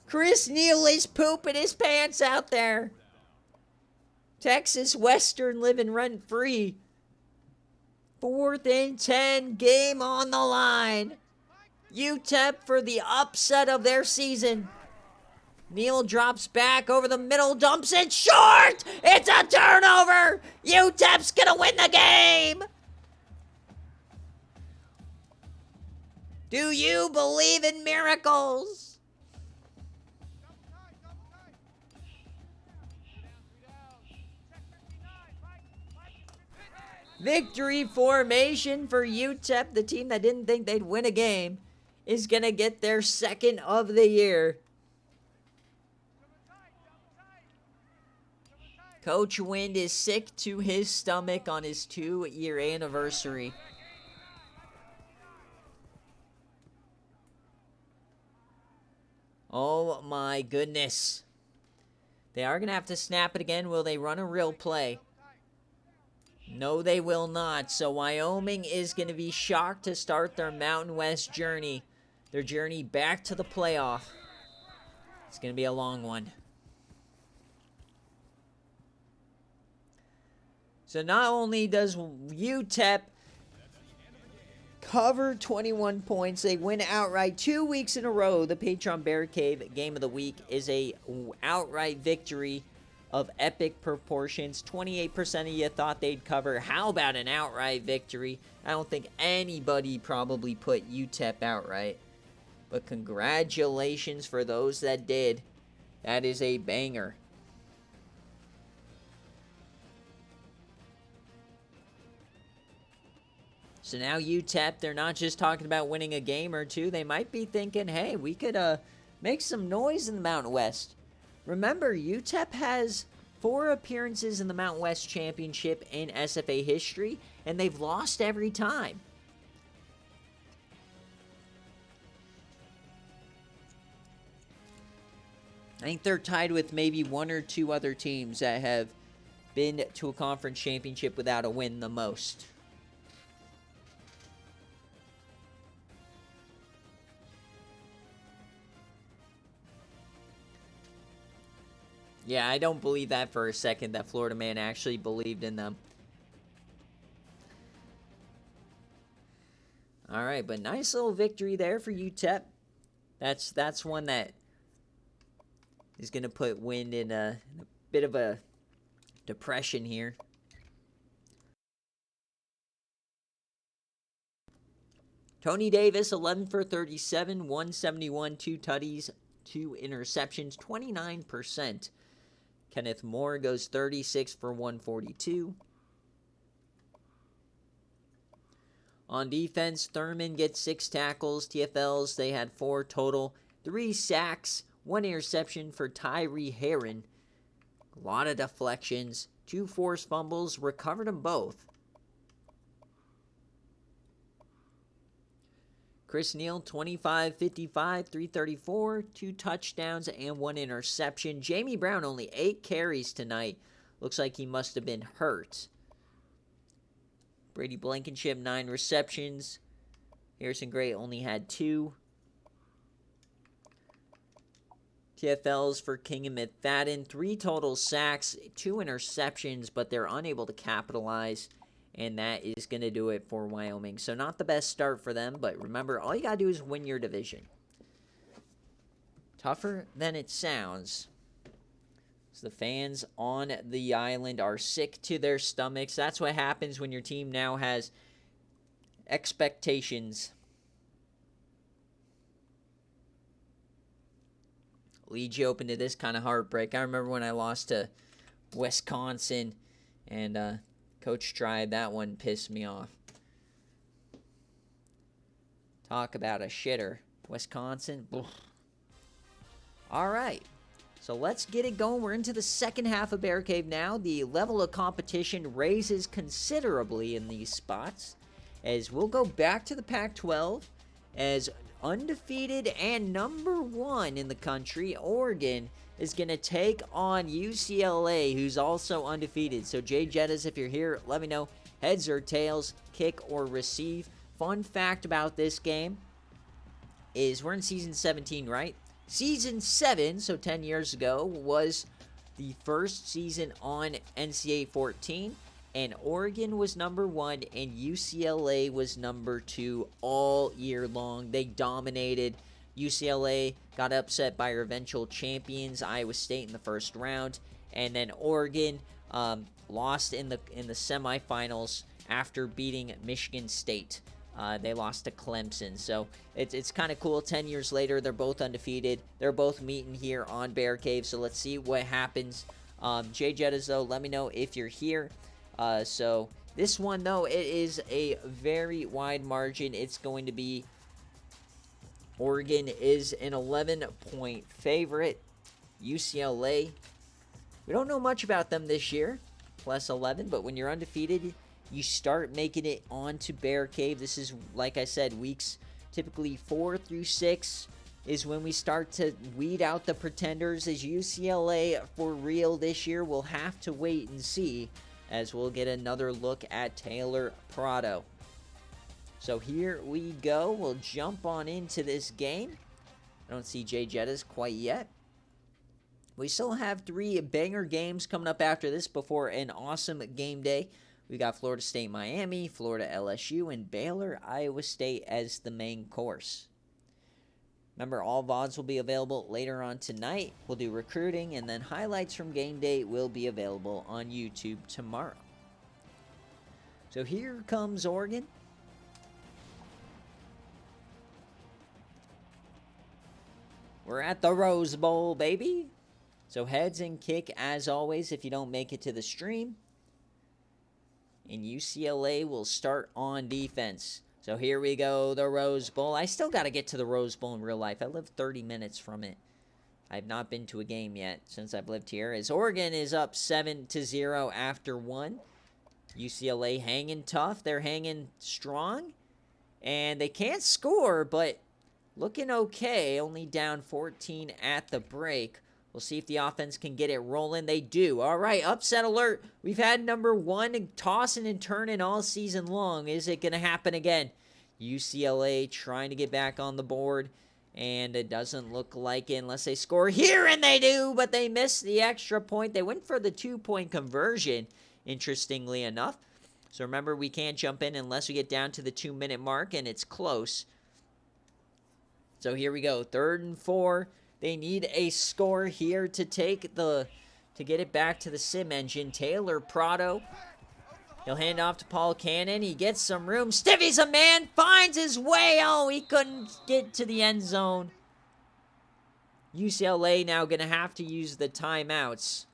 Chris Neal is pooping his pants out there. Texas Western living rent-free. 4th and 10, game on the line. UTEP for the upset of their season. Neal drops back over the middle, dumps it short. It's a turnover. UTEP's gonna win the game. Do you believe in miracles? Victory formation for UTEP, the team that didn't think they'd win a game, is going to get their 2nd of the year. Coach Wind is sick to his stomach on his 2-year anniversary. Oh my goodness. They are going to have to snap it again. Will they run a real play? No, they will not. So Wyoming is going to be shocked to start their Mountain West journey. Their journey back to the playoff. It's going to be a long one. So not only does UTEP cover 21 points, they win outright 2 weeks in a row. The Patreon BearCave Game of the Week is a outright victory of epic proportions. 28% of you thought they'd cover. How about an outright victory? I don't think anybody probably put UTEP outright. But congratulations for those that did. That is a banger. So now UTEP, they're not just talking about winning a game or two. They might be thinking, hey, we could make some noise in the Mountain West. Remember, UTEP has 4 appearances in the Mountain West Championship in SFA history, and they've lost every time. I think they're tied with maybe 1 or 2 other teams that have been to a conference championship without a win the most. Yeah, I don't believe that for a second, that Florida man actually believed in them. All right, but nice little victory there for UTEP. That's one that is going to put Wind in a bit of a depression here. Tony Davis, 11 for 37, 171, 2 tutties, 2 interceptions, 29%. Kenneth Moore goes 36 for 142. On defense, Thurman gets 6 tackles. TFLs, they had 4 total. 3 sacks, 1 interception for Tyree Heron. A lot of deflections. 2 forced fumbles, recovered them both. Chris Neal, 25, 55, 334, 2 touchdowns, and 1 interception. Jamie Brown, only 8 carries tonight. Looks like he must have been hurt. Brady Blankenship, 9 receptions. Harrison Gray only had 2. TFLs for King and McFadden, 3 total sacks, 2 interceptions, but they're unable to capitalize. And that is going to do it for Wyoming. So not the best start for them, but remember, all you got to do is win your division. Tougher than it sounds. So the fans on the island are sick to their stomachs. That's what happens when your team now has expectations. Leads you open to this kind of heartbreak. I remember when I lost to Wisconsin and Coach Stride, that one pissed me off. Talk about a shitter. Wisconsin. Ugh. All right. So let's get it going. We're into the second half of BearCave now. The level of competition raises considerably in these spots, as we'll go back to the Pac-12 as undefeated and number 1 in the country. Oregon is going to take on UCLA, who's also undefeated. So, Jay Jettas, if you're here, let me know. Heads or tails, kick or receive. Fun fact about this game is we're in Season 17, right? Season 7, so 10 years ago, was the first season on NCAA 14. And Oregon was number 1, and UCLA was number 2 all year long. They dominated. UCLA got upset by our eventual champions, Iowa State, in the first round, and then Oregon lost in the semifinals after beating Michigan State. They lost to Clemson, so it's kind of cool. 10 years later, they're both undefeated. They're both meeting here on BearCave, so let's see what happens. Jay Jettas, though, let me know if you're here. So this one, though, it is a very wide margin. It's going to be Oregon is an 11-point favorite. UCLA, we don't know much about them this year, plus 11, but when you're undefeated, you start making it onto BearCave. This is, like I said, weeks typically 4 through 6 is when we start to weed out the pretenders. Is UCLA for real this year? We'll have to wait and see, as we'll get another look at Taylor Prado. So here we go. We'll jump on into this game. I don't see Jay Jettas quite yet. We still have 3 banger games coming up after this before an awesome game day. We got Florida State, Miami, Florida LSU, and Baylor, Iowa State as the main course. Remember, all VODs will be available later on tonight. We'll do recruiting, and then highlights from game day will be available on YouTube tomorrow. So here comes Oregon. We're at the Rose Bowl, baby. So heads and kick, as always, if you don't make it to the stream. And UCLA will start on defense. So here we go, the Rose Bowl. I still got to get to the Rose Bowl in real life. I live 30 minutes from it. I've not been to a game yet since I've lived here. As Oregon is up 7-0 after 1. UCLA hanging tough. They're hanging strong. And they can't score, but looking okay. Only down 14 at the break. We'll see if the offense can get it rolling. They do. All right, upset alert. We've had number 1 tossing and turning all season long. Is it going to happen again? UCLA trying to get back on the board, and it doesn't look like it unless they score here, and they do, but they missed the extra point. They went for the 2-point conversion, interestingly enough. So remember, we can't jump in unless we get down to the 2-minute mark, and it's close. So here we go, 3rd and 4. They need a score here to get it back to the sim engine. Taylor Prado. He'll hand off to Paul Cannon. He gets some room. Stiffy's a man. Finds his way. Oh, he couldn't get to the end zone. UCLA now going to have to use the timeouts.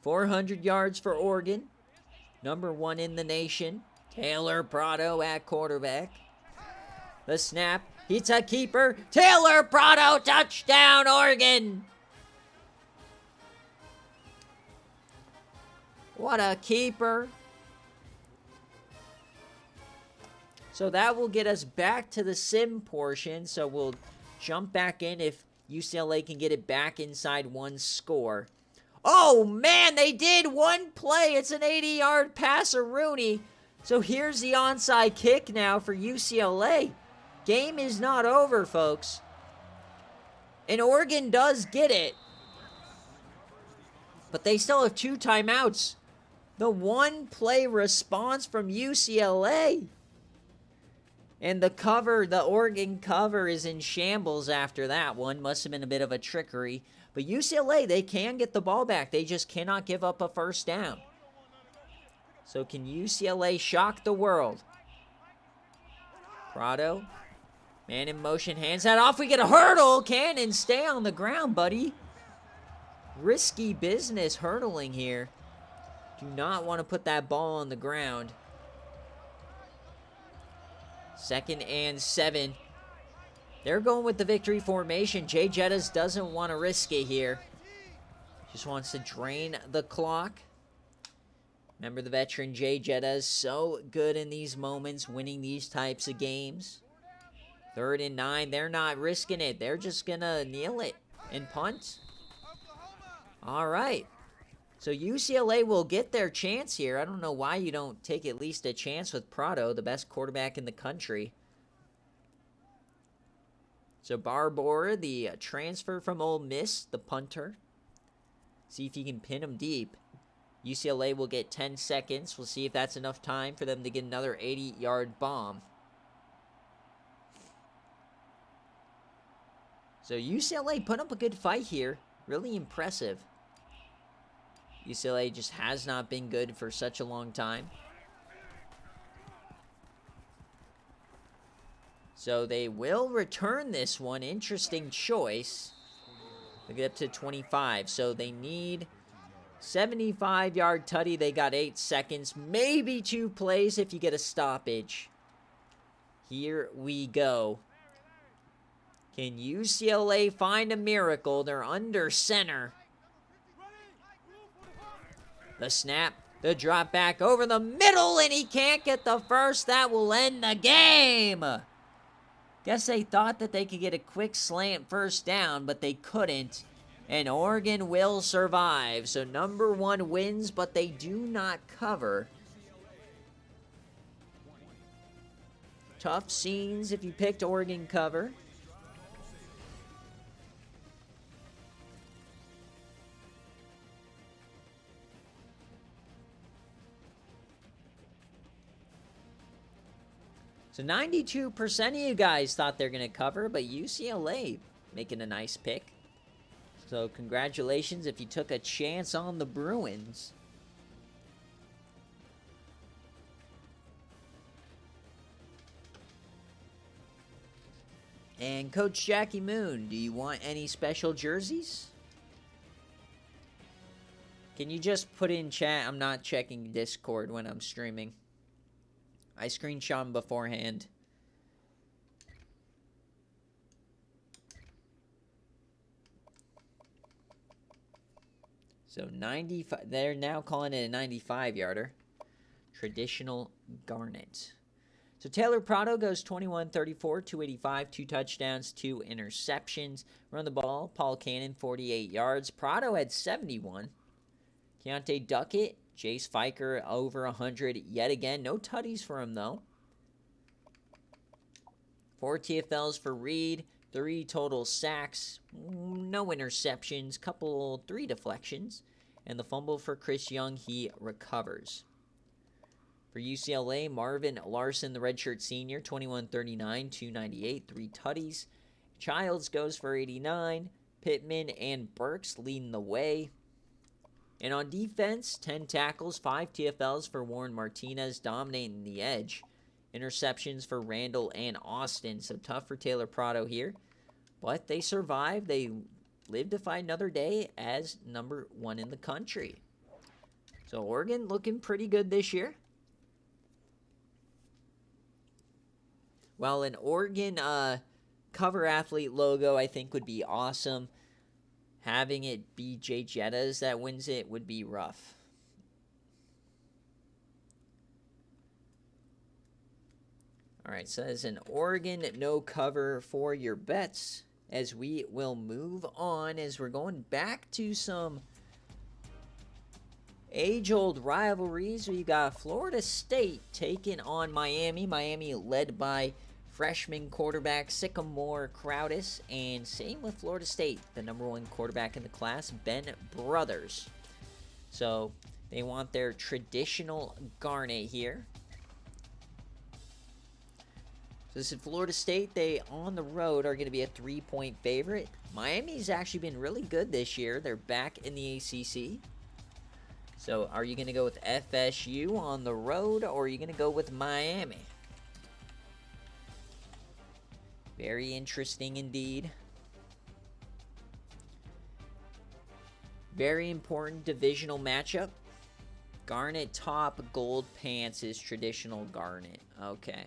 400 yards for Oregon. Number 1 in the nation. Taylor Prado at quarterback. The snap. It's a keeper. Taylor Prado, touchdown, Oregon. What a keeper. So that will get us back to the sim portion. So we'll jump back in if UCLA can get it back inside 1 score. Oh, man, they did 1 play. It's an 80-yard pass-a-rooney. So here's the onside kick now for UCLA. Game is not over, folks. And Oregon does get it. But they still have 2 timeouts. The 1-play response from UCLA. And the Oregon cover is in shambles after that one. Must have been a bit of a trickery. But UCLA, they can get the ball back. They just cannot give up a first down. So can UCLA shock the world? Prado. Man in motion, hands that off. We get a hurdle. Cannon, stay on the ground, buddy. Risky business hurdling here. Do not want to put that ball on the ground. 2nd and 7. They're going with the victory formation. Jay Jettas doesn't want to risk it here. Just wants to drain the clock. Remember the veteran Jay Jettas, so good in these moments, winning these types of games. 3rd and 9, they're not risking it. They're just going to kneel it and punt. All right. So UCLA will get their chance here. I don't know why you don't take at least a chance with Prado, the best quarterback in the country. So Barbour, the transfer from Ole Miss, the punter. See if he can pin him deep. UCLA will get 10 seconds. We'll see if that's enough time for them to get another 80-yard bomb. So UCLA put up a good fight here. Really impressive. UCLA just has not been good for such a long time. So they will return this one. Interesting choice. They get up to 25. So they need 75-yard tutty. They got 8 seconds. Maybe 2 plays if you get a stoppage. Here we go. Can UCLA find a miracle? They're under center. The snap, the drop back over the middle, and he can't get the first. That will end the game. Guess they thought that they could get a quick slant first down, but they couldn't. And Oregon will survive. So number 1 wins, but they do not cover. Tough scenes if you picked Oregon cover. So 92% of you guys thought they're going to cover, but UCLA making a nice pick. So congratulations if you took a chance on the Bruins. And Coach Jackie Moon, do you want any special jerseys? Can you just put in chat? I'm not checking Discord when I'm streaming. I screenshot them beforehand. So 95, they're now calling it a 95-yarder. Traditional garnet. So Taylor Prado goes 21-34, 285, 2 touchdowns, 2 interceptions. Run the ball, Paul Cannon, 48 yards. Prado had 71. Keontae Duckett, Jace Fiker over 100 yet again. No tutties for him, though. 4 TFLs for Reed. 3 total sacks. No interceptions. 3 deflections. And the fumble for Chris Young, he recovers. For UCLA, Marvin Larson, the redshirt senior, 21-39, 298, 3 tutties. Childs goes for 89. Pittman and Burks leading the way. And on defense, 10 tackles, 5 TFLs for Warren Martinez, dominating the edge. Interceptions for Randall and Austin. So tough for Taylor Prado here. But they survived. They lived to fight another day as number 1 in the country. So Oregon looking pretty good this year. Well, an Oregon cover athlete logo I think would be awesome. Having it be Jay Jettas that wins it would be rough. All right, so as an Oregon no cover for your bets, as we will move on as we're going back to some age-old rivalries. We got Florida State taking on Miami. Miami led by freshman quarterback Sycamore Crowdis, and same with Florida State, the number 1 quarterback in the class, Ben Brothers. So they want their traditional garnet here. So this is Florida State. They, on the road, are going to be a 3-point favorite. Miami's actually been really good this year. They're back in the ACC. So are you going to go with FSU on the road, or are you going to go with Miami? Very interesting indeed. Very important divisional matchup. Garnet top, gold pants is traditional garnet. Okay.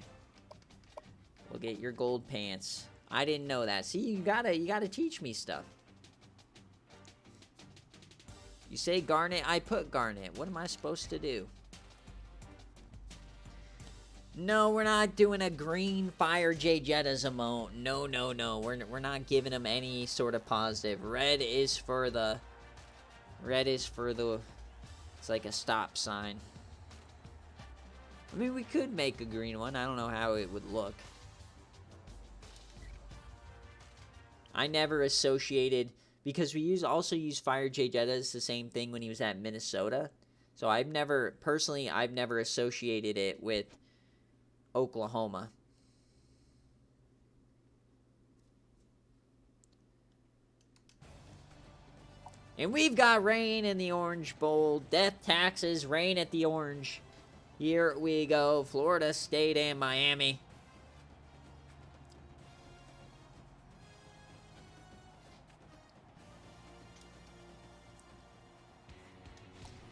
We'll get your gold pants. I didn't know that. See, you gotta teach me stuff. You say garnet, I put garnet. What am I supposed to do? No, we're not doing a green fire Jay Jettas emote. No, no, no. We're not giving him any sort of positive. Red is for the... It's like a stop sign. I mean, we could make a green one. I don't know how it would look. I never associated... Because we also use Fire Jay Jettas the same thing when he was at Minnesota. So I've never associated it with Oklahoma. And we've got rain in the Orange Bowl. Death taxes, rain at the Orange. Here we go. Florida State and Miami.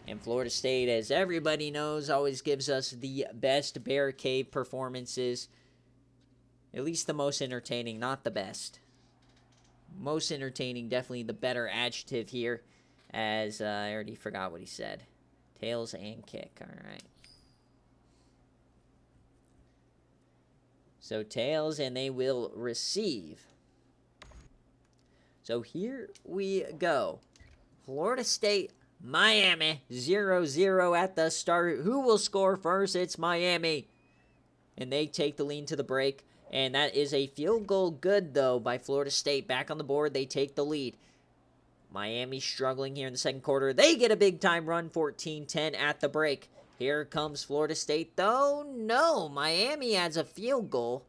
And Florida State, as everybody knows, always gives us the best BearCave performances. At least the most entertaining, not the best. Most entertaining, definitely the better adjective here. As I already forgot what he said. Tails and kick, alright. So tails, and they will receive. So here we go. Florida State, Miami, 0-0 at the start. Who will score first? It's Miami. And they take the lead to the break. And that is a field goal good, though, by Florida State. Back on the board, they take the lead. Miami struggling here in the second quarter. They get a big-time run, 14-10 at the break. Here comes Florida State, though. No, Miami adds a field goal.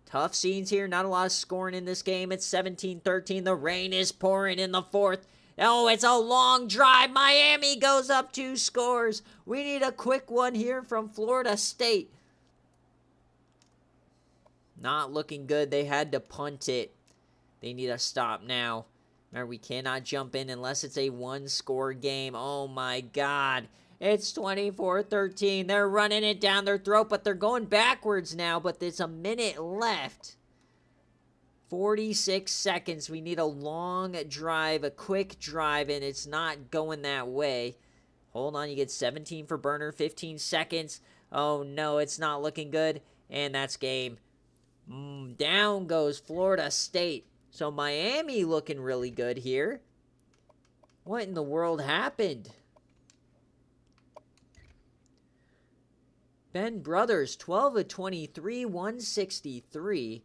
Tough scenes here. Not a lot of scoring in this game. It's 17-13. The rain is pouring in the fourth. Oh, it's a long drive. Miami goes up 2 scores. We need a quick one here from Florida State. Not looking good. They had to punt it. They need a stop now. Remember, we cannot jump in unless it's a 1-score game. Oh, my God. It's 24-13. They're running it down their throat, but they're going backwards now. But there's a minute left. 46 seconds. We need a long drive, a quick drive, and it's not going that way. Hold on. You get 17 for Burner, 15 seconds. Oh, no, it's not looking good. And that's game. Down goes Florida State. So Miami looking really good here. What in the world happened? Ben Brothers, 12 of 23, 163.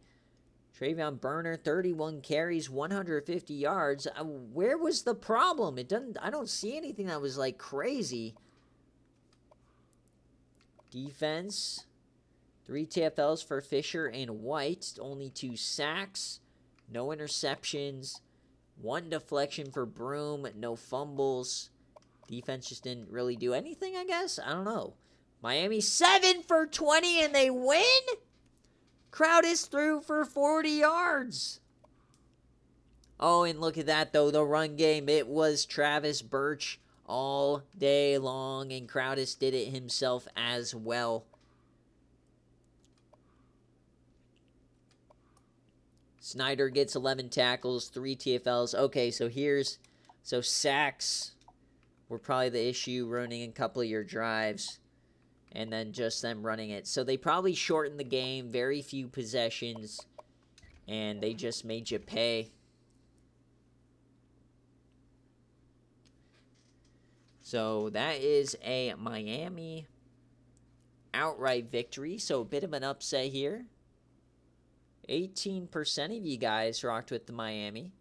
Travion Burner, 31 carries, 150 yards. Where was the problem? I don't see anything that was like crazy. Defense, 3 TFLs for Fisher and White. Only 2 sacks. No interceptions. 1 deflection for Broom. No fumbles. Defense just didn't really do anything, I guess. I don't know. Miami 7 for 20 and they win? Crowd is through for 40 yards. Oh, and look at that, though. The run game, it was Travis Birch all day long, and Crowdis did it himself as well. Snyder gets 11 tackles, 3 TFLs. Okay, so sacks were probably the issue, ruining a couple of your drives, and then just them running it. So they probably shortened the game, very few possessions, and they just made you pay. So that is a Miami outright victory. So a bit of an upset here. 18% of you guys rocked with the Miami.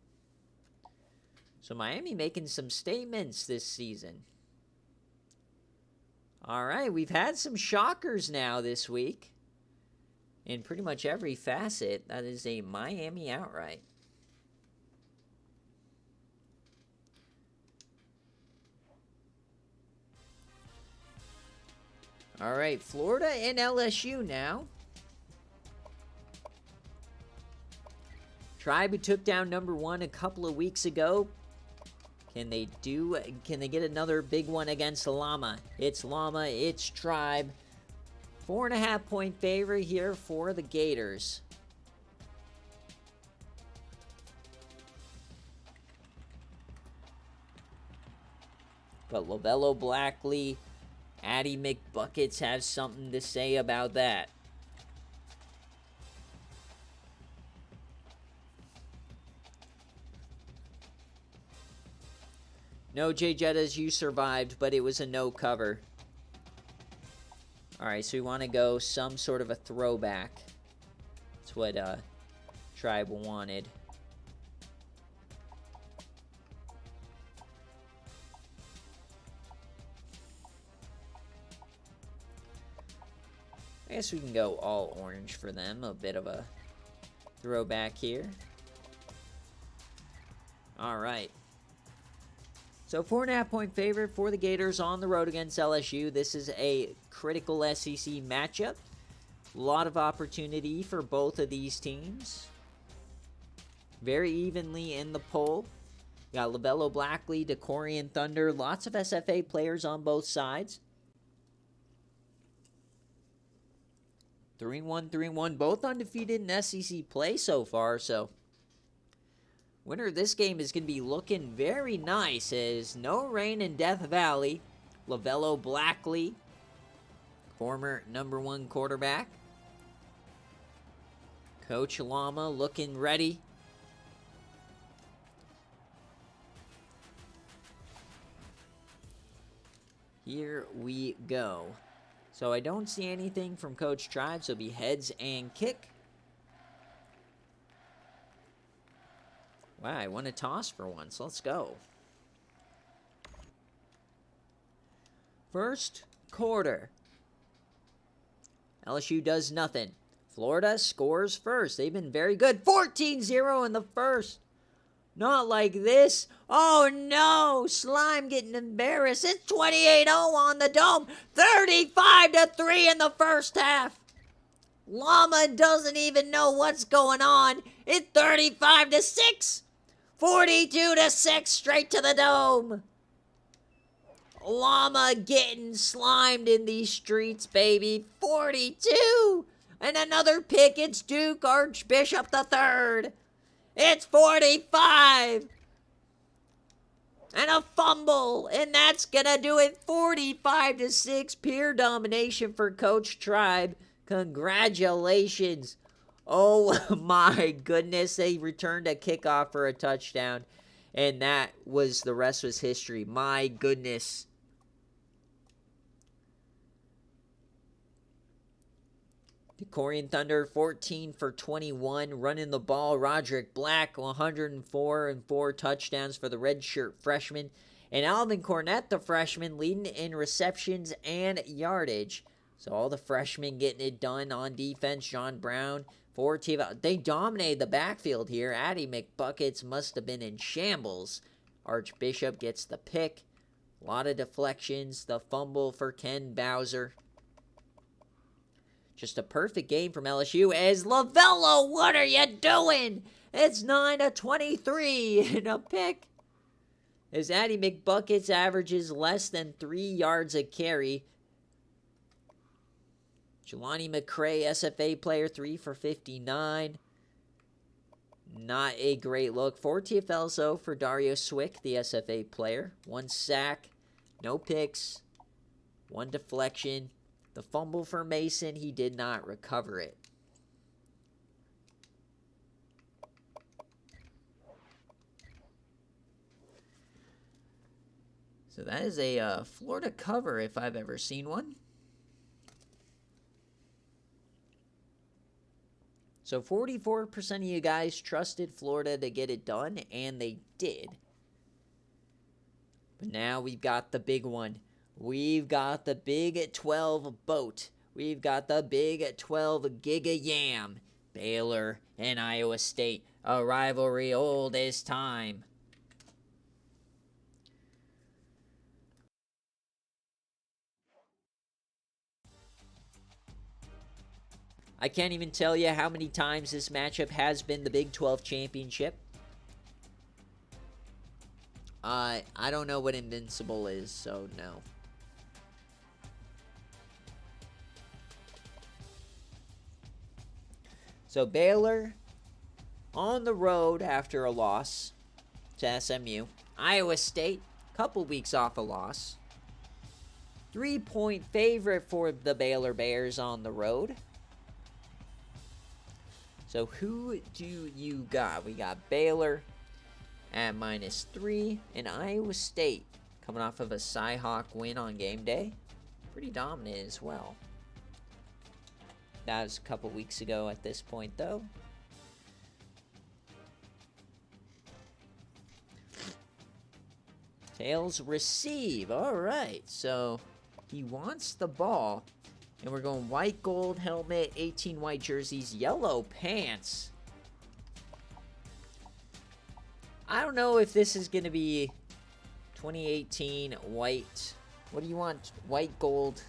So Miami making some statements this season. All right, we've had some shockers now this week. In pretty much every facet, that is a Miami outright. All right, Florida and LSU now. Tribe who took down #1 a couple of weeks ago. Can they get another big one against Llama? It's Llama, it's Tribe. 4.5 point favorite here for the Gators. But Lovello Blackley, Addie McBuckets have something to say about that. No, Jay Jettas, you survived, but it was a no cover. All right, so we want to go some sort of a throwback. That's what Tribe wanted. I guess we can go all orange for them. A bit of a throwback here. All right. So 4.5 point favorite for the Gators on the road against LSU. This is a critical SEC matchup. A lot of opportunity for both of these teams. Very evenly in the poll. We got Lovello Blackley, Decorian Thunder. Lots of SFA players on both sides. 3-1, 3-1. Both undefeated in SEC play so far, so winner of this game is going to be looking very nice, as no rain in Death Valley. Lovello Blackley, former #1 quarterback. Coach Llama looking ready. Here we go. So I don't see anything from Coach Tribe, so it'll be heads and kick. Wow, I won a toss for once. Let's go. First quarter. LSU does nothing. Florida scores first. They've been very good. 14-0 in the first. Not like this. Oh no, Slime getting embarrassed. It's 28-0 on the Dome. 35-3 in the first half. Llama doesn't even know what's going on. It's 35-6. 42-6 straight to the Dome. Llama getting slimed in these streets, baby. 42. And another pick. It's Duke Archbishop III. It's 45. And a fumble. And that's going to do it. 45-6. Pure domination for Coach Tribe. Congratulations. Oh my goodness. They returned a kickoff for a touchdown. And that was, the rest was history. My goodness. The Korean Thunder, 14 for 21, running the ball. Roderick Black, 104 and 4 touchdowns for the redshirt freshman. And Alvin Cornett, the freshman, leading in receptions and yardage. So all the freshmen getting it done on defense. John Brown, 4 team. They dominated the backfield here. Addie McBuckets must have been in shambles. Archbishop gets the pick. A lot of deflections. The fumble for Ken Bowser. Just a perfect game from LSU as Lavello, what are you doing? It's 9-23 in a pick. As Addie McBuckets averages less than 3 yards a carry. Jelani McCray, SFA player, 3 for 59. Not a great look. 4 TFLs, though, for Dario Swick, the SFA player. 1 sack, no picks, 1 deflection. The fumble for Mason, he did not recover it. So that is a Florida cover if I've ever seen one. So 44% of you guys trusted Florida to get it done, and they did. But now we've got the big one. We've got the Big 12 boat. We've got the Big 12 Giga Yam. Baylor and Iowa State. A rivalry old as time. I can't even tell you how many times this matchup has been the Big 12 championship. I don't know what Invincible is, so no. So Baylor on the road after a loss to SMU. Iowa State, couple weeks off a loss. 3-point favorite for the Baylor Bears on the road. So who do you got? We got Baylor at -3 and Iowa State coming off of a Cyhawk win on game day. Pretty dominant as well. That was a couple weeks ago at this point, though. Tails receive. All right. So he wants the ball. And we're going white gold helmet, 18 white jerseys, yellow pants. I don't know if this is going to be 2018 white. What do you want? White gold.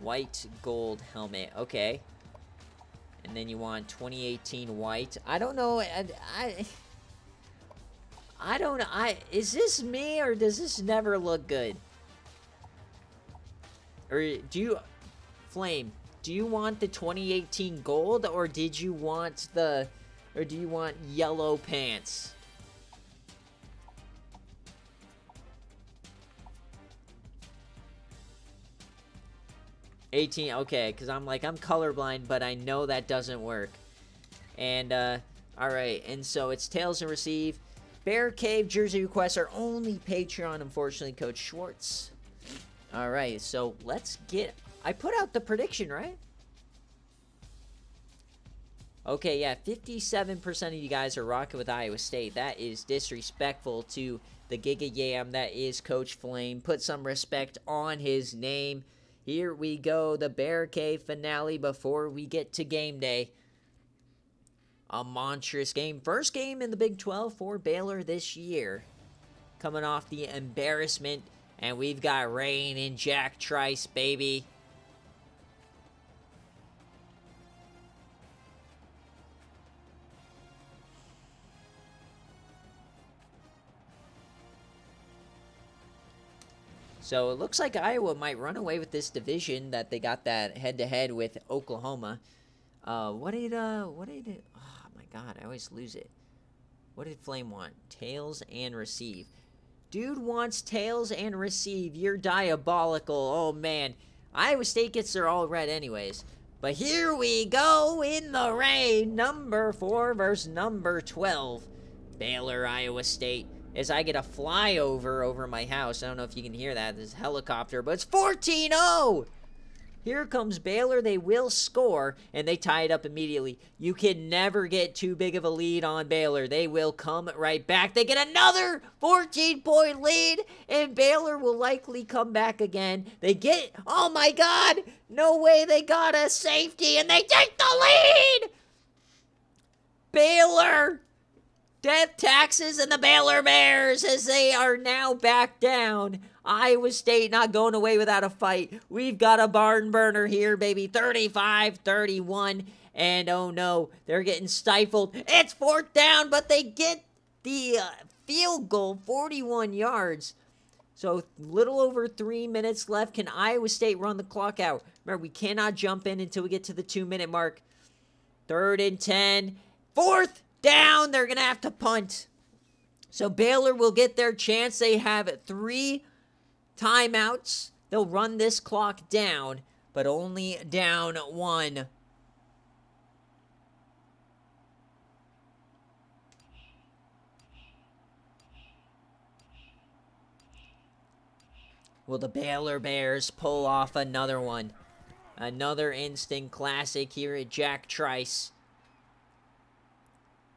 White gold helmet. Okay. And then you want 2018 white. I don't know. I don't know. Is this me or does this never look good? Or do you, Flame, do you want the 2018 gold or did you want or do you want yellow pants? $18, okay, because I'm colorblind, but I know that doesn't work. And, alright, and so it's Tails and Receive. BearCave jersey requests are only Patreon, unfortunately, Coach Schwartz. Alright, so let's get... I put out the prediction, right? Okay, yeah, 57% of you guys are rocking with Iowa State. That is disrespectful to the Giga Yam that is Coach Flame. Put some respect on his name. Here we go, the BearCave finale before we get to game day. A monstrous game. First game in the Big 12 for Baylor this year. Coming off the embarrassment. And we've got Rain and Jack Trice, baby. So it looks like Iowa might run away with this division that they got that head-to-head with Oklahoma. What did, oh my God, I always lose it. What did Flame want? Tails and receive. Dude wants tails and receive. You're diabolical. Oh, man. Iowa State gets their all red anyways. But here we go in the rain. Number 4 versus number 12. Baylor, Iowa State. As I get a flyover over my house. I don't know if you can hear that. This helicopter. But it's 14-0. Here comes Baylor. They will score. And they tie it up immediately. You can never get too big of a lead on Baylor. They will come right back. They get another 14-point lead. And Baylor will likely come back again. They get... Oh my God. No way. They got a safety. And they take the lead. Baylor. Death taxes and the Baylor Bears as they are now back down. Iowa State not going away without a fight. We've got a barn burner here, baby. 35-31. And oh no, they're getting stifled. It's 4th down, but they get the field goal, 41 yards. So little over 3 minutes left. Can Iowa State run the clock out? Remember, we cannot jump in until we get to the 2-minute mark. 3rd and 10. 4th down. They're going to have to punt. So Baylor will get their chance. They have 3 timeouts. They'll run this clock down, but only down 1. Will the Baylor Bears pull off another one? Another instant classic here at Jack Trice.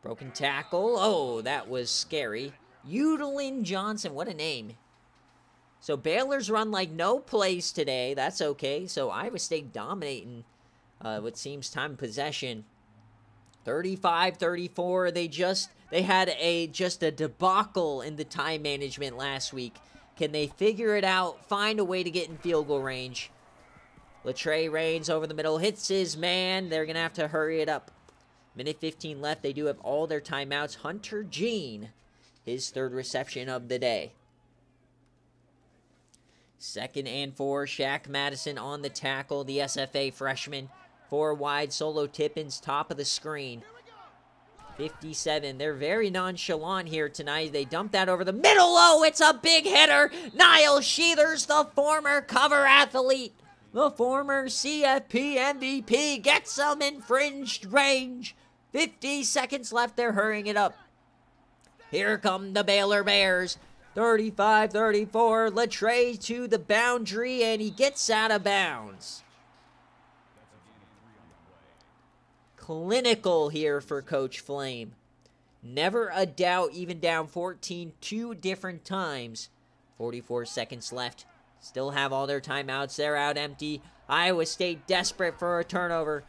Broken tackle. Oh, that was scary. Udalin Johnson. What a name. So Baylor's run like no plays today. That's okay. So Iowa State dominating what seems time possession. 35-34. They had just a debacle in the time management last week. Can they figure it out? Find a way to get in field goal range. Latrey Rains over the middle. Hits his man. They're going to have to hurry it up. Minute 15 left. They do have all their timeouts. Hunter Jean, his 3rd reception of the day. 2nd and 4. Shaq Madison on the tackle. The SFA freshman. 4 wide. Solo Tippins, top of the screen. 57. They're very nonchalant here tonight. They dump that over the middle. Oh, it's a big hitter. Niall Sheathers, the former cover athlete. The former CFP MVP gets some infringed range. 50 seconds left. They're hurrying it up. Here come the Baylor Bears. 35-34. Latrey to the boundary, and he gets out of bounds. Clinical here for Coach Flame. Never a doubt, even down 14 2 different times. 44 seconds left. Still have all their timeouts. They're out empty. Iowa State desperate for a turnover.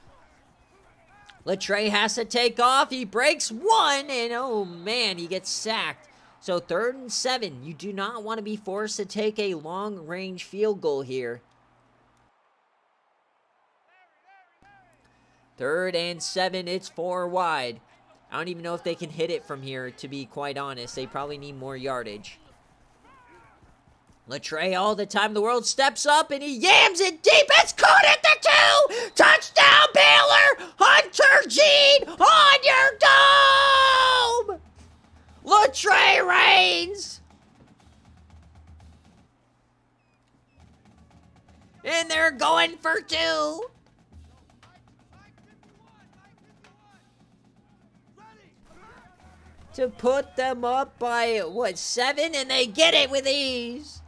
Latrey has to take off. He breaks 1, and oh man, he gets sacked. So 3rd and 7. You do not want to be forced to take a long-range field goal here. 3rd and 7. It's 4 wide. I don't even know if they can hit it from here, to be quite honest. They probably need more yardage. Latrey all the time in the world steps up and he yams it deep. It's caught at the 2. Touchdown, Baylor. Hunter Jean on your dome. Latrey Rains. And they're going for 2. To put them up by, 7? And they get it with ease.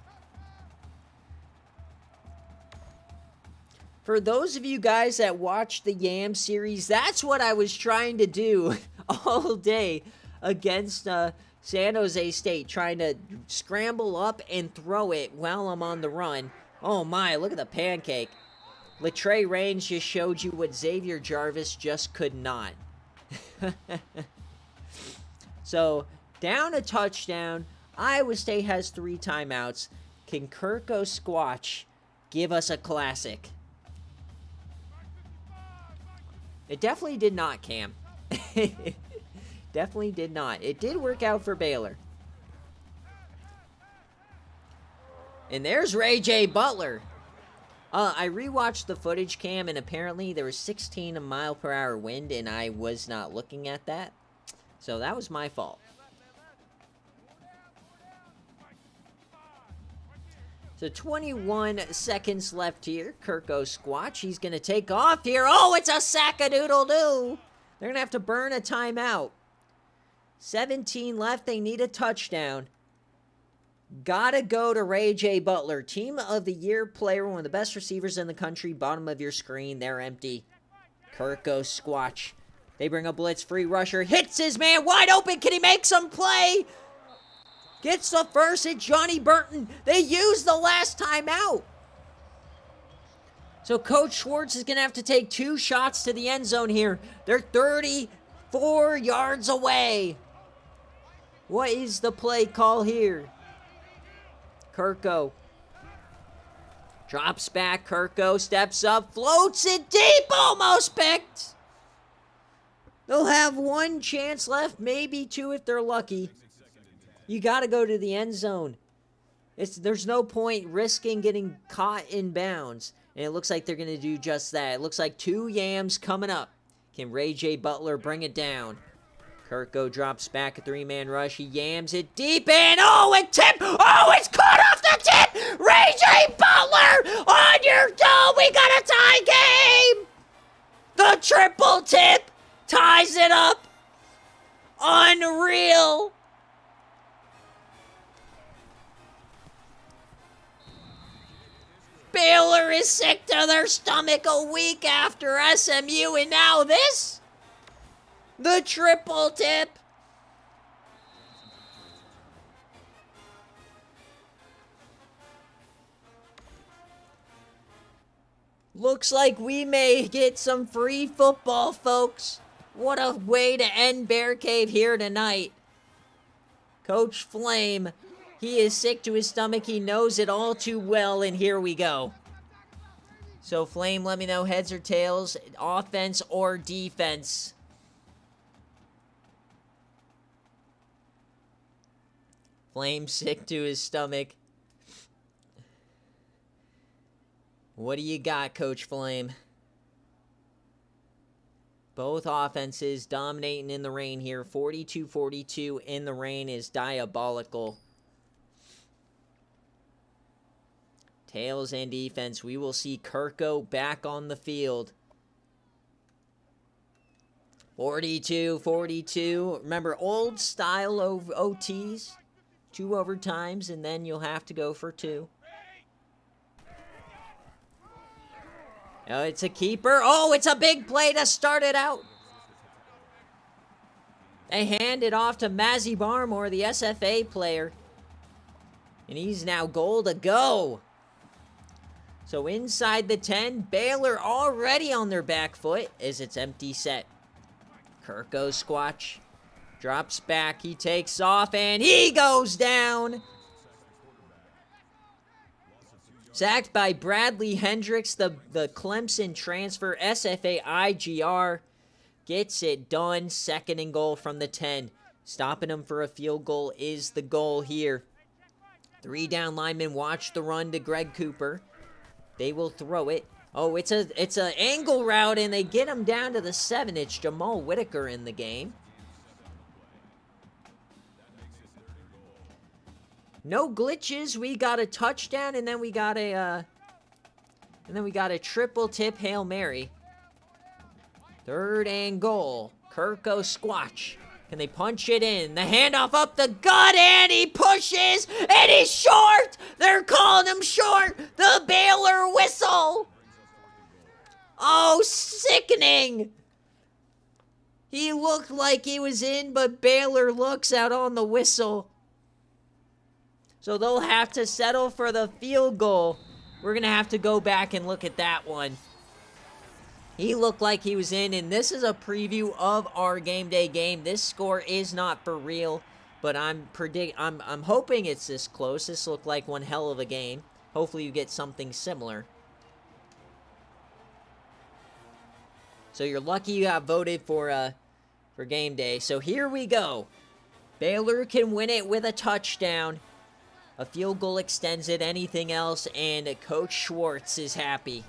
For those of you guys that watch the Yam series, that's what I was trying to do all day against San Jose State trying to scramble up and throw it while I'm on the run. Oh my, look at the pancake. Latrey Raines just showed you what Xavier Jarvis just could not. So, down a touchdown. Iowa State has 3 timeouts. Can Kirko Squatch give us a classic? It definitely did not, Cam. Definitely did not. It did work out for Baylor. And there's Ray J. Butler. I rewatched the footage, Cam, and apparently there was 16 mile per hour wind, and I was not looking at that. So that was my fault. So 21 seconds left here. Kirko Squatch, he's going to take off here. Oh, it's a sack-a-doodle-doo. They're going to have to burn a timeout. 17 left. They need a touchdown. Gotta go to Ray J. Butler. Team of the Year player, one of the best receivers in the country. Bottom of your screen. They're empty. Kirko Squatch. They bring a blitz. Free rusher. Hits his man wide open. Can he make some play? Gets the first. It's Johnny Burton. They used the last time out. So Coach Schwartz is going to have to take 2 shots to the end zone here. They're 34 yards away. What is the play call here? Kirko. Drops back. Kirko steps up. Floats it deep. Almost picked. They'll have 1 chance left. Maybe 2 if they're lucky. You got to go to the end zone. There's no point risking getting caught in bounds. And it looks like they're going to do just that. It looks like 2 yams coming up. Can Ray J. Butler bring it down? Kirko drops back a 3-man rush. He yams it deep in. Oh, it tipped. Oh, it's caught off the tip. Ray J. Butler on your toe. We got a tie game. The triple tip ties it up. Unreal. Baylor is sick to their stomach a week after SMU, and now this? The triple tip. Looks like we may get some free football, folks. What a way to end BearCave here tonight. Coach Flame, he is sick to his stomach. He knows it all too well, and here we go. So, Flame, let me know heads or tails, offense or defense. Flame sick to his stomach. What do you got, Coach Flame? Both offenses dominating in the rain here. 42-42 in the rain is diabolical. Tails and defense. We will see Kirko back on the field. 42-42. Remember, old style of OTs. 2 overtimes, and then you'll have to go for 2. Oh, it's a keeper. Oh, it's a big play to start it out. They hand it off to Mazzy Barmore, the SFA player. And he's now goal to go. So inside the 10, Baylor already on their back foot as it's empty set. Kirko Squatch drops back. He takes off, and he goes down. Sacked by Bradley Hendricks, the Clemson transfer. SFA IGR gets it done. 2nd and goal from the 10. Stopping him for a field goal is the goal here. 3 down linemen watch the run to Greg Cooper. They will throw it. Oh, it's an angle route, and they get him down to the 7. It's Jamal Whitaker in the game. No glitches. We got a touchdown, and then we got a triple tip Hail Mary. 3rd and goal. Kirko Squatch. Can they punch it in? The handoff up the gut, and he pushes, and he's short. They're calling him short. The Baylor whistle. Oh, sickening. He looked like he was in, but Baylor looks out on the whistle. So they'll have to settle for the field goal. We're going to have to go back and look at that one. He looked like he was in, and this is a preview of our game day game. This score is not for real, but I'm hoping it's this close. This looked like one hell of a game. Hopefully you get something similar. So you're lucky you got voted for game day. So here we go. Baylor can win it with a touchdown. A field goal extends it, anything else, and Coach Schwartz is happy.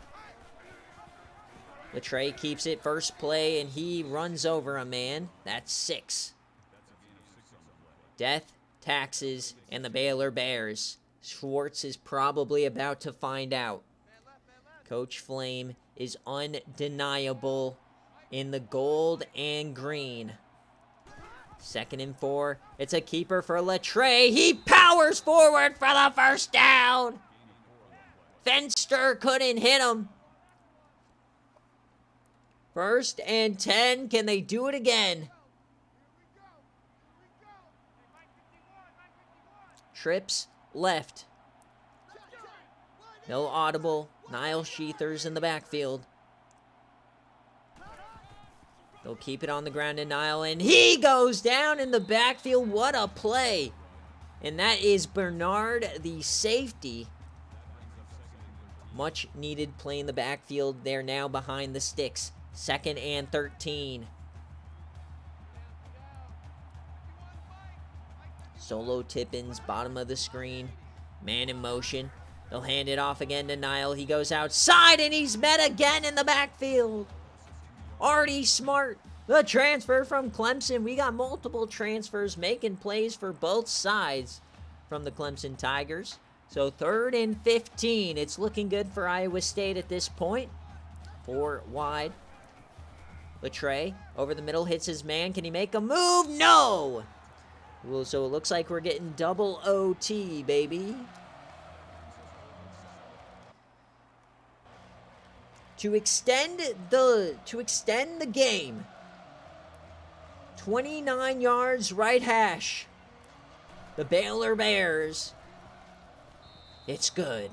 Latre keeps it first play, and he runs over a man. That's 6. Death, taxes, and the Baylor Bears. Schwartz is probably about to find out. Coach Flame is undeniable in the gold and green. 2nd and 4. It's a keeper for Latre. He powers forward for the first down. Fenster couldn't hit him. 1st and 10. Can they do it again? Trips left. No audible. Niall Sheethers in the backfield. They'll keep it on the ground in Niall, and he goes down in the backfield. What a play. And that is Bernard, the safety. Much needed play in the backfield. They're now behind the sticks. 2nd and 13. Solo tip-ins, bottom of the screen. Man in motion. They'll hand it off again to Niall. He goes outside, and he's met again in the backfield. Artie Smart, the transfer from Clemson. We got multiple transfers making plays for both sides from the Clemson Tigers. So 3rd and 15. It's looking good for Iowa State at this point. 4 wide. Latre over the middle, hits his man. Can he make a move? No! Well, so it looks like we're getting double OT, baby. To extend the game. 29 yards right hash. The Baylor Bears. It's good.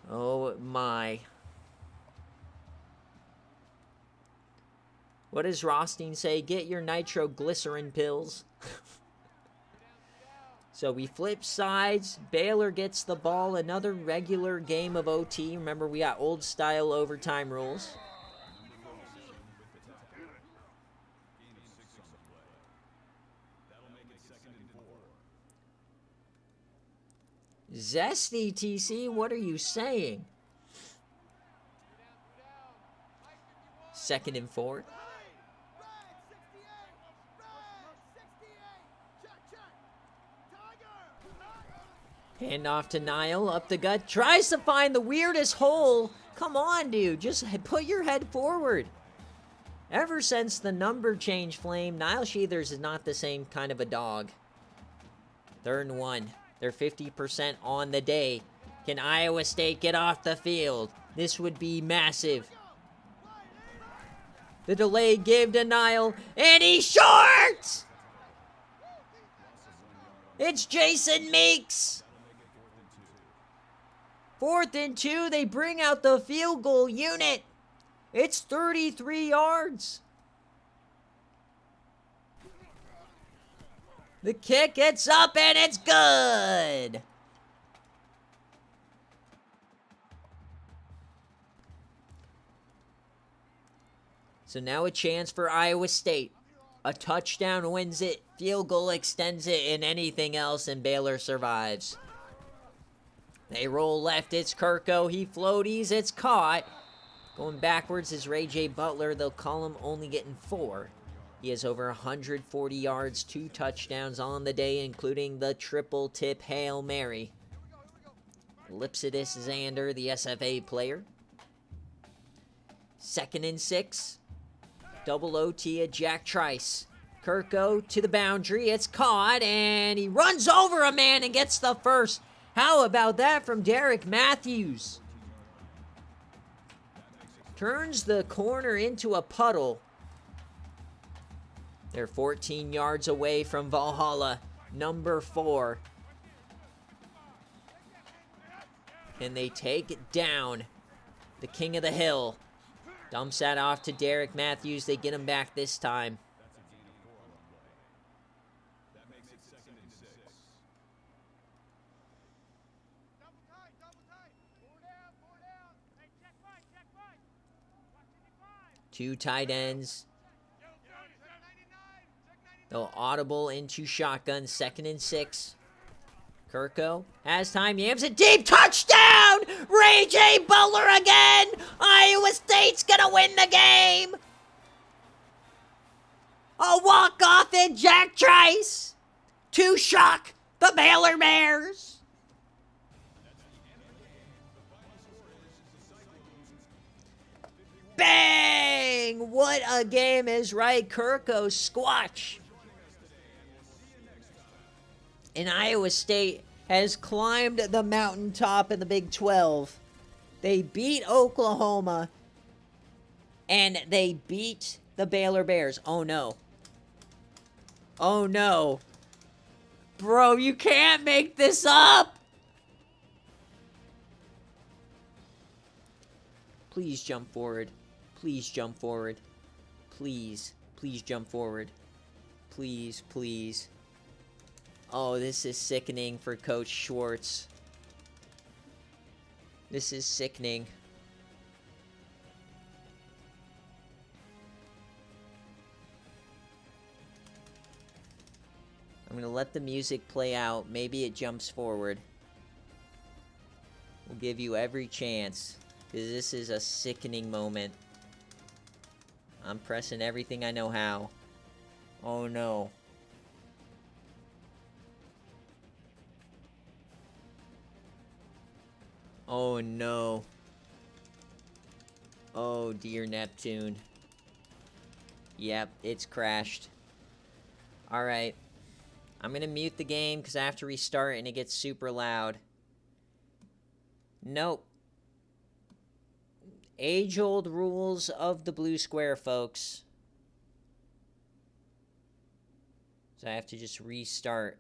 Oh my. What does Rothstein say? Get your nitroglycerin pills. So we flip sides. Baylor gets the ball. Another regular game of OT. Remember, we got old-style overtime rules. Zesty, TC, what are you saying? 2nd and 4. Hand off to Niall, up the gut, tries to find the weirdest hole. Come on, dude, just put your head forward. Ever since the number change, Flame, Niall Sheethers is not the same kind of a dog. 3rd and 1. They're 50% on the day. Can Iowa State get off the field? This would be massive. The delay give to Niall, and he's short! It's Jason Meeks. 4th and 2, they bring out the field goal unit. It's 33 yards. The kick gets up and it's good. So now a chance for Iowa State. A touchdown wins it, field goal extends it, and anything else, and Baylor survives. They roll left, it's Kirko, he floaties, it's caught. Going backwards is Ray J. Butler, they'll call him only getting 4. He has over 140 yards, 2 touchdowns on the day, including the triple tip Hail Mary. Lipsidus Xander, the SFA player. 2nd and 6. Double OT at Jack Trice. Kirko to the boundary. It's caught, and he runs over a man and gets the first. How about that from Derek Matthews? Turns the corner into a puddle. They're 14 yards away from Valhalla, number 4. And they take down the king of the hill. Dumps that off to Derek Matthews. They get him back this time. Two tight ends. They'll audible into shotgun. 2nd and 6. Kirko has time. Yams it deep. Touchdown! Ray J. Butler again! Iowa State's gonna win the game! A walk-off and Jack Trice to shock the Baylor Bears. Bang! What a game is right. Kirko squatch. And Iowa State has climbed the mountaintop in the Big 12. They beat Oklahoma. And they beat the Baylor Bears. Oh, no. Oh, no. Bro, you can't make this up. Please jump forward. Please jump forward. Please. Please jump forward. Please, please. Oh, this is sickening for Coach Schwartz. This is sickening. I'm going to let the music play out. Maybe it jumps forward. We'll give you every chance, because this is a sickening moment. I'm pressing everything I know how. Oh, no. Oh, no. Oh, dear Neptune. Yep, it's crashed. Alright. I'm going to mute the game because I have to restart and it gets super loud. Nope. Age-old rules of the blue square, folks. So I have to just restart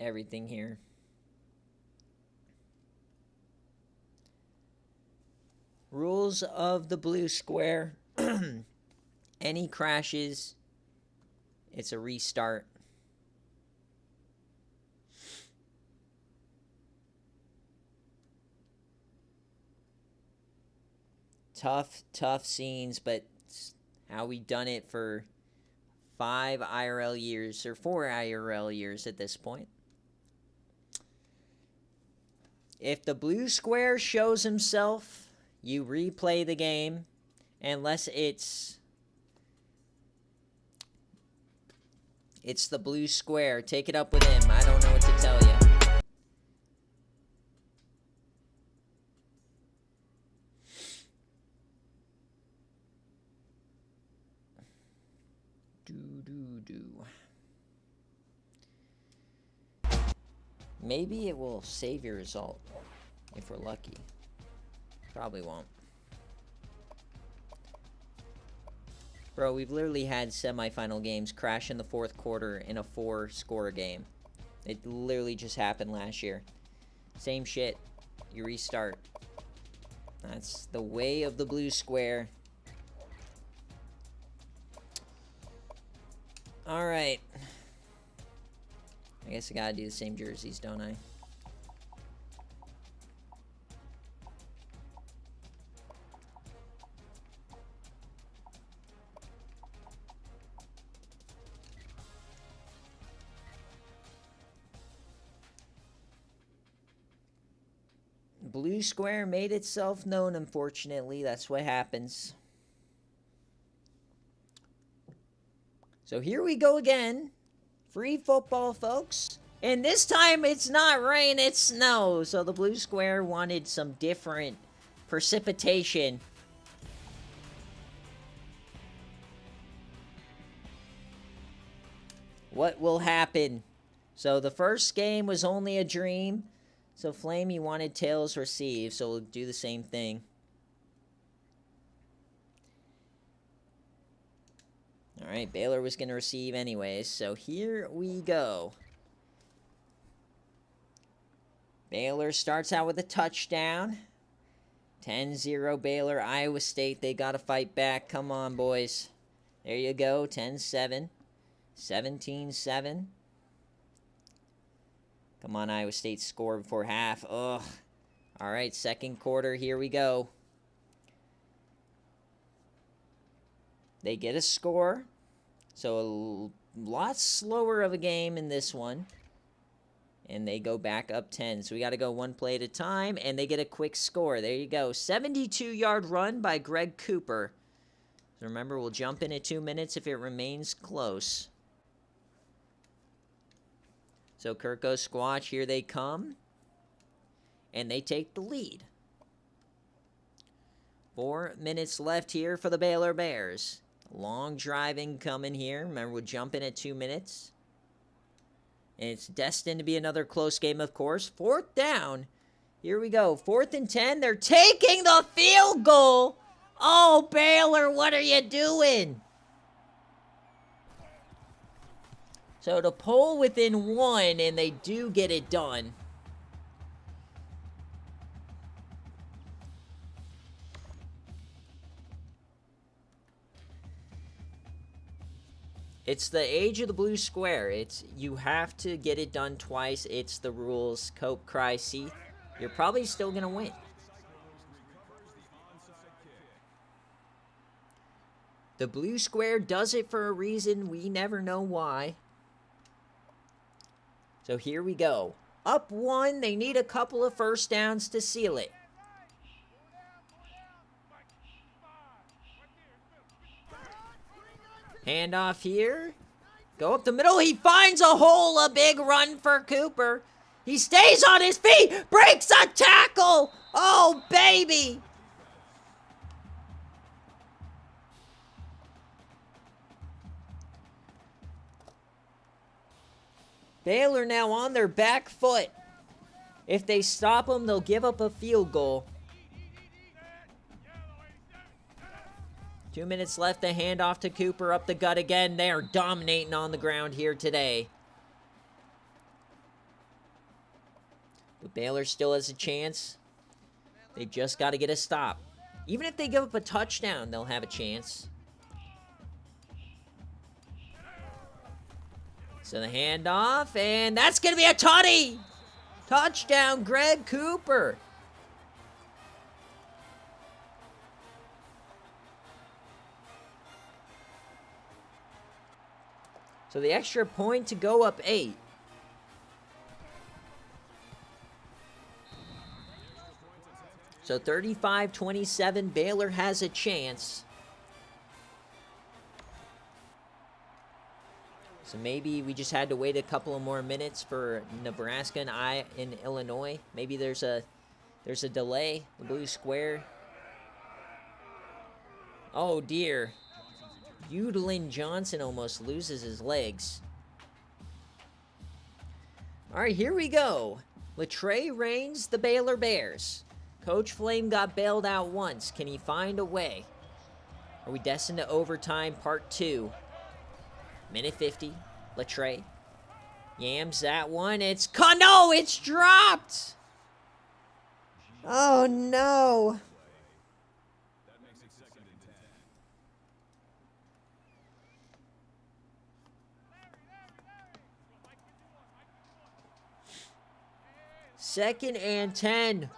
everything here. Rules of the blue square. Any crashes, it's a restart. Tough scenes, but it's how we done it for 5 IRL years, or 4 IRL years at this point. If the blue square shows himself, you replay the game, unless it's the blue square. Take it up with him. I don't know what to tell you. Maybe it will save your result if we're lucky. Probably won't. Bro, we've literally had semifinal games crash in the 4th quarter in a 4-score game. It literally just happened last year. Same shit. You restart. That's the way of the blue square. Alright. I guess I gotta do the same jerseys, don't I? Blue square made itself known, unfortunately. That's what happens. So here we go again. Free football, folks. And this time it's not rain, it's snow. So the blue square wanted some different precipitation. What will happen? So the first game was only a dream. So Flame, you wanted tails receive, so we'll do the same thing. All right, Baylor was going to receive anyways, so here we go. Baylor starts out with a touchdown. 10-0 Baylor, Iowa State. They got to fight back. Come on, boys. There you go, 10-7. 17-7. Come on, Iowa State, score before half. Ugh. All right, second quarter, here we go. They get a score. So a lot slower of a game in this one. And they go back up 10. So we got to go one play at a time. And they get a quick score. There you go. 72-yard run by Greg Cooper. So remember, we'll jump in at 2 minutes if it remains close. So Kirko Squatch, here they come. And they take the lead. 4 minutes left here for the Baylor Bears. Long driving coming here. Remember, we'll jump in at 2 minutes. And it's destined to be another close game, of course. Fourth down. Here we go. 4th and 10. They're taking the field goal. Oh, Baylor, what are you doing? So to pull within 1, and they do get it done. It's the age of the blue square. You have to get it done twice. It's the rules. Cope, cry, see. You're probably still going to win. The blue square does it for a reason. We never know why. So here we go. Up 1. They need a couple of first downs to seal it. Handoff here. Go up the middle. He finds a hole. A big run for Cooper. He stays on his feet. Breaks a tackle. Oh, baby. Baylor now on their back foot. If they stop them, they'll give up a field goal. 2 minutes left. The handoff to Cooper up the gut again. They are dominating on the ground here today. But Baylor still has a chance. They just got to get a stop. Even if they give up a touchdown, they'll have a chance. So the handoff, and that's going to be a tutty! Touchdown, Greg Cooper. So the extra point to go up 8. So 35-27, Baylor has a chance. So maybe we just had to wait a couple of more minutes for Nebraska and Illinois. Maybe there's a delay. The blue square. Oh dear. Udlin Johnson almost loses his legs. All right, here we go. Latrey reigns the Baylor Bears. Coach Flame got bailed out once. Can he find a way? Are we destined to overtime part 2? Minute 50. Latrey yams that one. It's no, it's dropped. Oh no. Second and 10.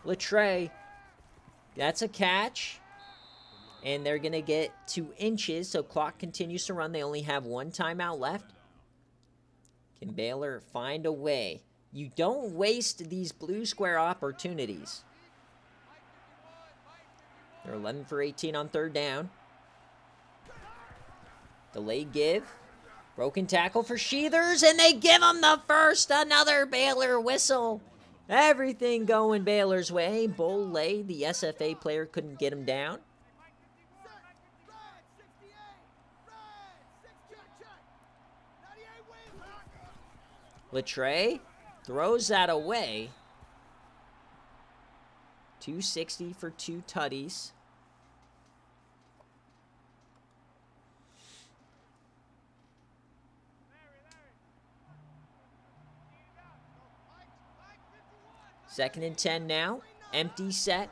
Latrey. That's a catch. And they're going to get 2 inches, so clock continues to run. They only have 1 timeout left. Can Baylor find a way? You don't waste these blue square opportunities. They're 11 for 18 on 3rd down. Delayed give. Broken tackle for Sheathers, and they give him the first. Another Baylor whistle. Everything going Baylor's way. Bull lay. The SFA player couldn't get him down. Latrey throws that away. 260 for 2 tutties. 2nd and 10 now. Empty set.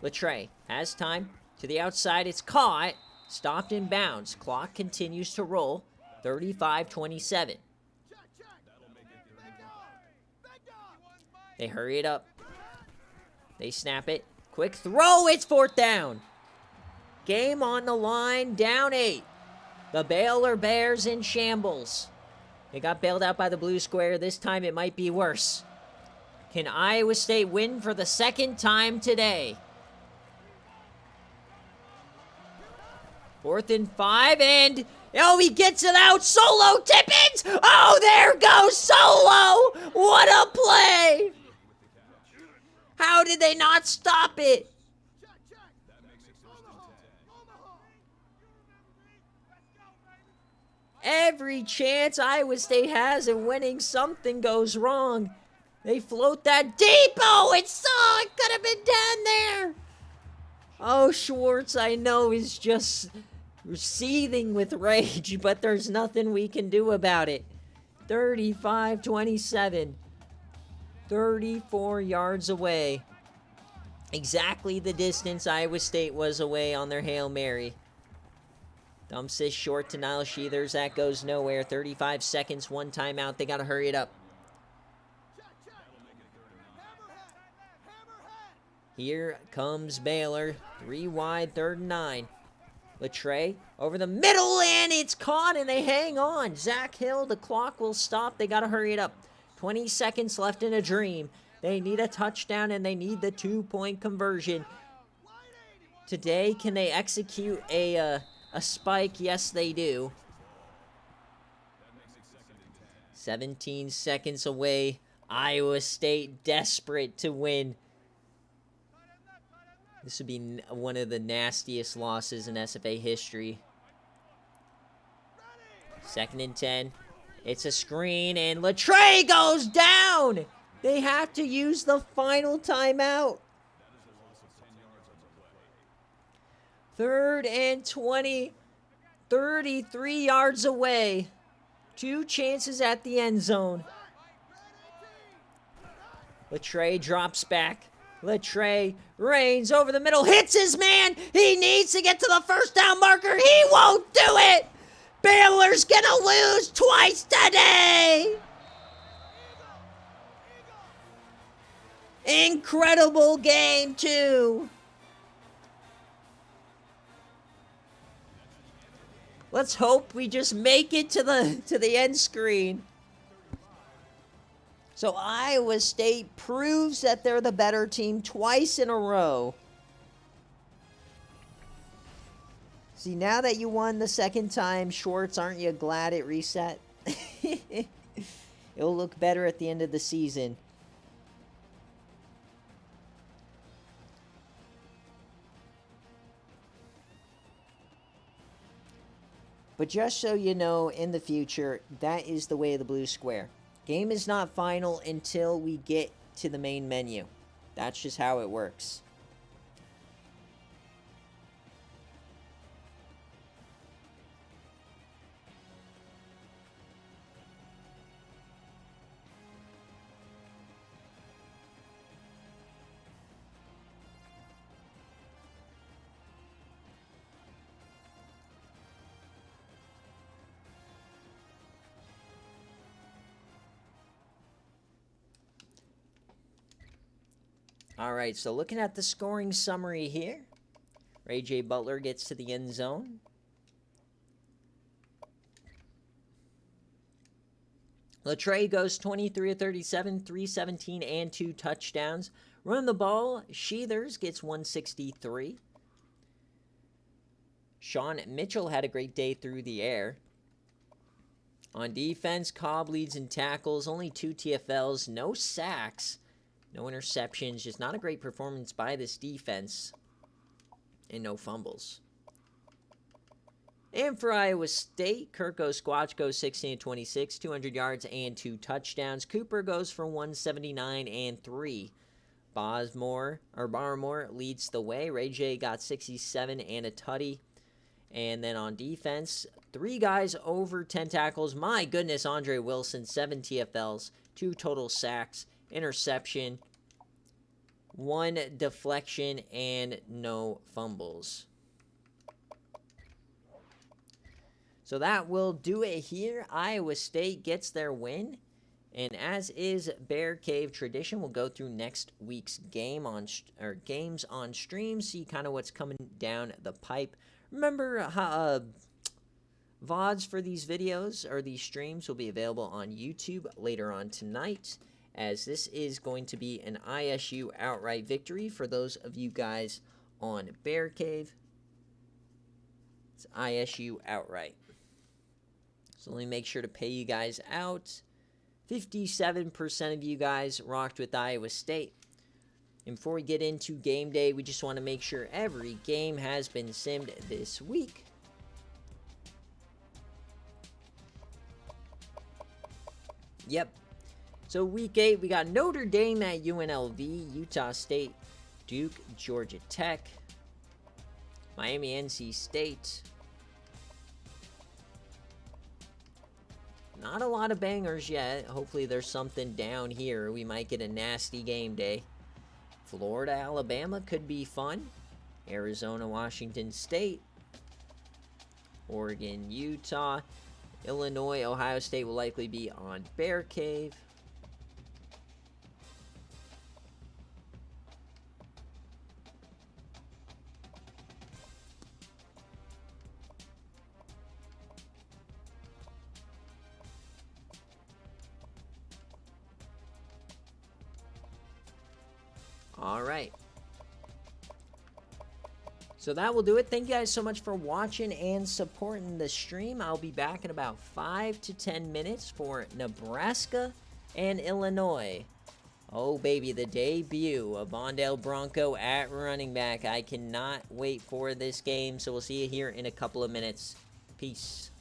Latre has time. To the outside. It's caught. Stopped in bounds. Clock continues to roll. 35-27. They hurry it up. They snap it. Quick throw. It's 4th down. Game on the line. Down 8. The Baylor Bears in shambles. They got bailed out by the blue square. This time it might be worse. Can Iowa State win for the 2nd time today? 4th and 5, and oh, he gets it out. Solo tip-ins. Oh, there goes Solo. What a play. How did they not stop it? Every chance Iowa State has of winning, something goes wrong. They float that deep. Oh, it could have been down there. Oh, Schwartz, I know, is just seething with rage, but there's nothing we can do about it. 35-27. 34 yards away. Exactly the distance Iowa State was away on their Hail Mary. Dumps this short to Niall Sheathers. That goes nowhere. 35 seconds, 1 timeout. They got to hurry it up. Here comes Baylor. 3 wide, 3rd and 9. Latre over the middle, and it's caught, and they hang on. Zach Hill, the clock will stop. They got to hurry it up. 20 seconds left in a dream. They need a touchdown, and they need the 2-point conversion. Today, can they execute a spike? Yes, they do. 17 seconds away. Iowa State desperate to win. This would be one of the nastiest losses in SFA history. 2nd and 10. It's a screen, and Latre goes down! They have to use the final timeout. 3rd and 20. 33 yards away. 2 chances at the end zone. Latre drops back. Latre reigns over the middle, hits his man. He needs to get to the 1st down marker. He won't do it. Baylor's gonna lose twice today. Incredible game, too. Let's hope we just make it to the end screen. So Iowa State proves that they're the better team twice in a row. See, now that you won the 2nd time, Schwartz, aren't you glad it reset? It'll look better at the end of the season. But just so you know, in the future, that is the way of the blue square. Game is not final until we get to the main menu. That's just how it works. All right, so looking at the scoring summary here, Ray J. Butler gets to the end zone. Latre goes 23 of 37, 317, and 2 touchdowns. Run the ball, Sheathers gets 163. Sean Mitchell had a great day through the air. On defense, Cobb leads in tackles, only 2 TFLs, no sacks. No interceptions, just not a great performance by this defense. And no fumbles. And for Iowa State, Kirko Squatch goes 16-26, 200 yards and 2 touchdowns. Cooper goes for 179 and 3. Barmore leads the way. Ray J got 67 and a tutty. And then on defense, 3 guys over 10 tackles. My goodness, Andre Wilson, 7 TFLs, 2 total sacks. interception, 1 deflection, and no fumbles. So that will do it here. Iowa State gets their win. And as is BearCave tradition, we'll go through next week's games on stream, see kind of what's coming down the pipe. Remember, VODs for these videos or these streams will be available on YouTube later on tonight, as this is going to be an ISU outright victory for those of you guys on BearCave. It's ISU outright. So let me make sure to pay you guys out. 57% of you guys rocked with Iowa State. And before we get into game day, we just want to make sure every game has been simmed this week. Yep. So week 8, we got Notre Dame at UNLV, Utah State, Duke, Georgia Tech, Miami, NC State. Not a lot of bangers yet. Hopefully there's something down here. We might get a nasty game day. Florida, Alabama could be fun. Arizona, Washington State. Oregon, Utah. Illinois, Ohio State will likely be on BearCave. All right. So that will do it. Thank you guys so much for watching and supporting the stream. I'll be back in about 5 to 10 minutes for Nebraska and Illinois. Oh, baby, the debut of Vondale Bronco at running back. I cannot wait for this game. So we'll see you here in a couple of minutes. Peace.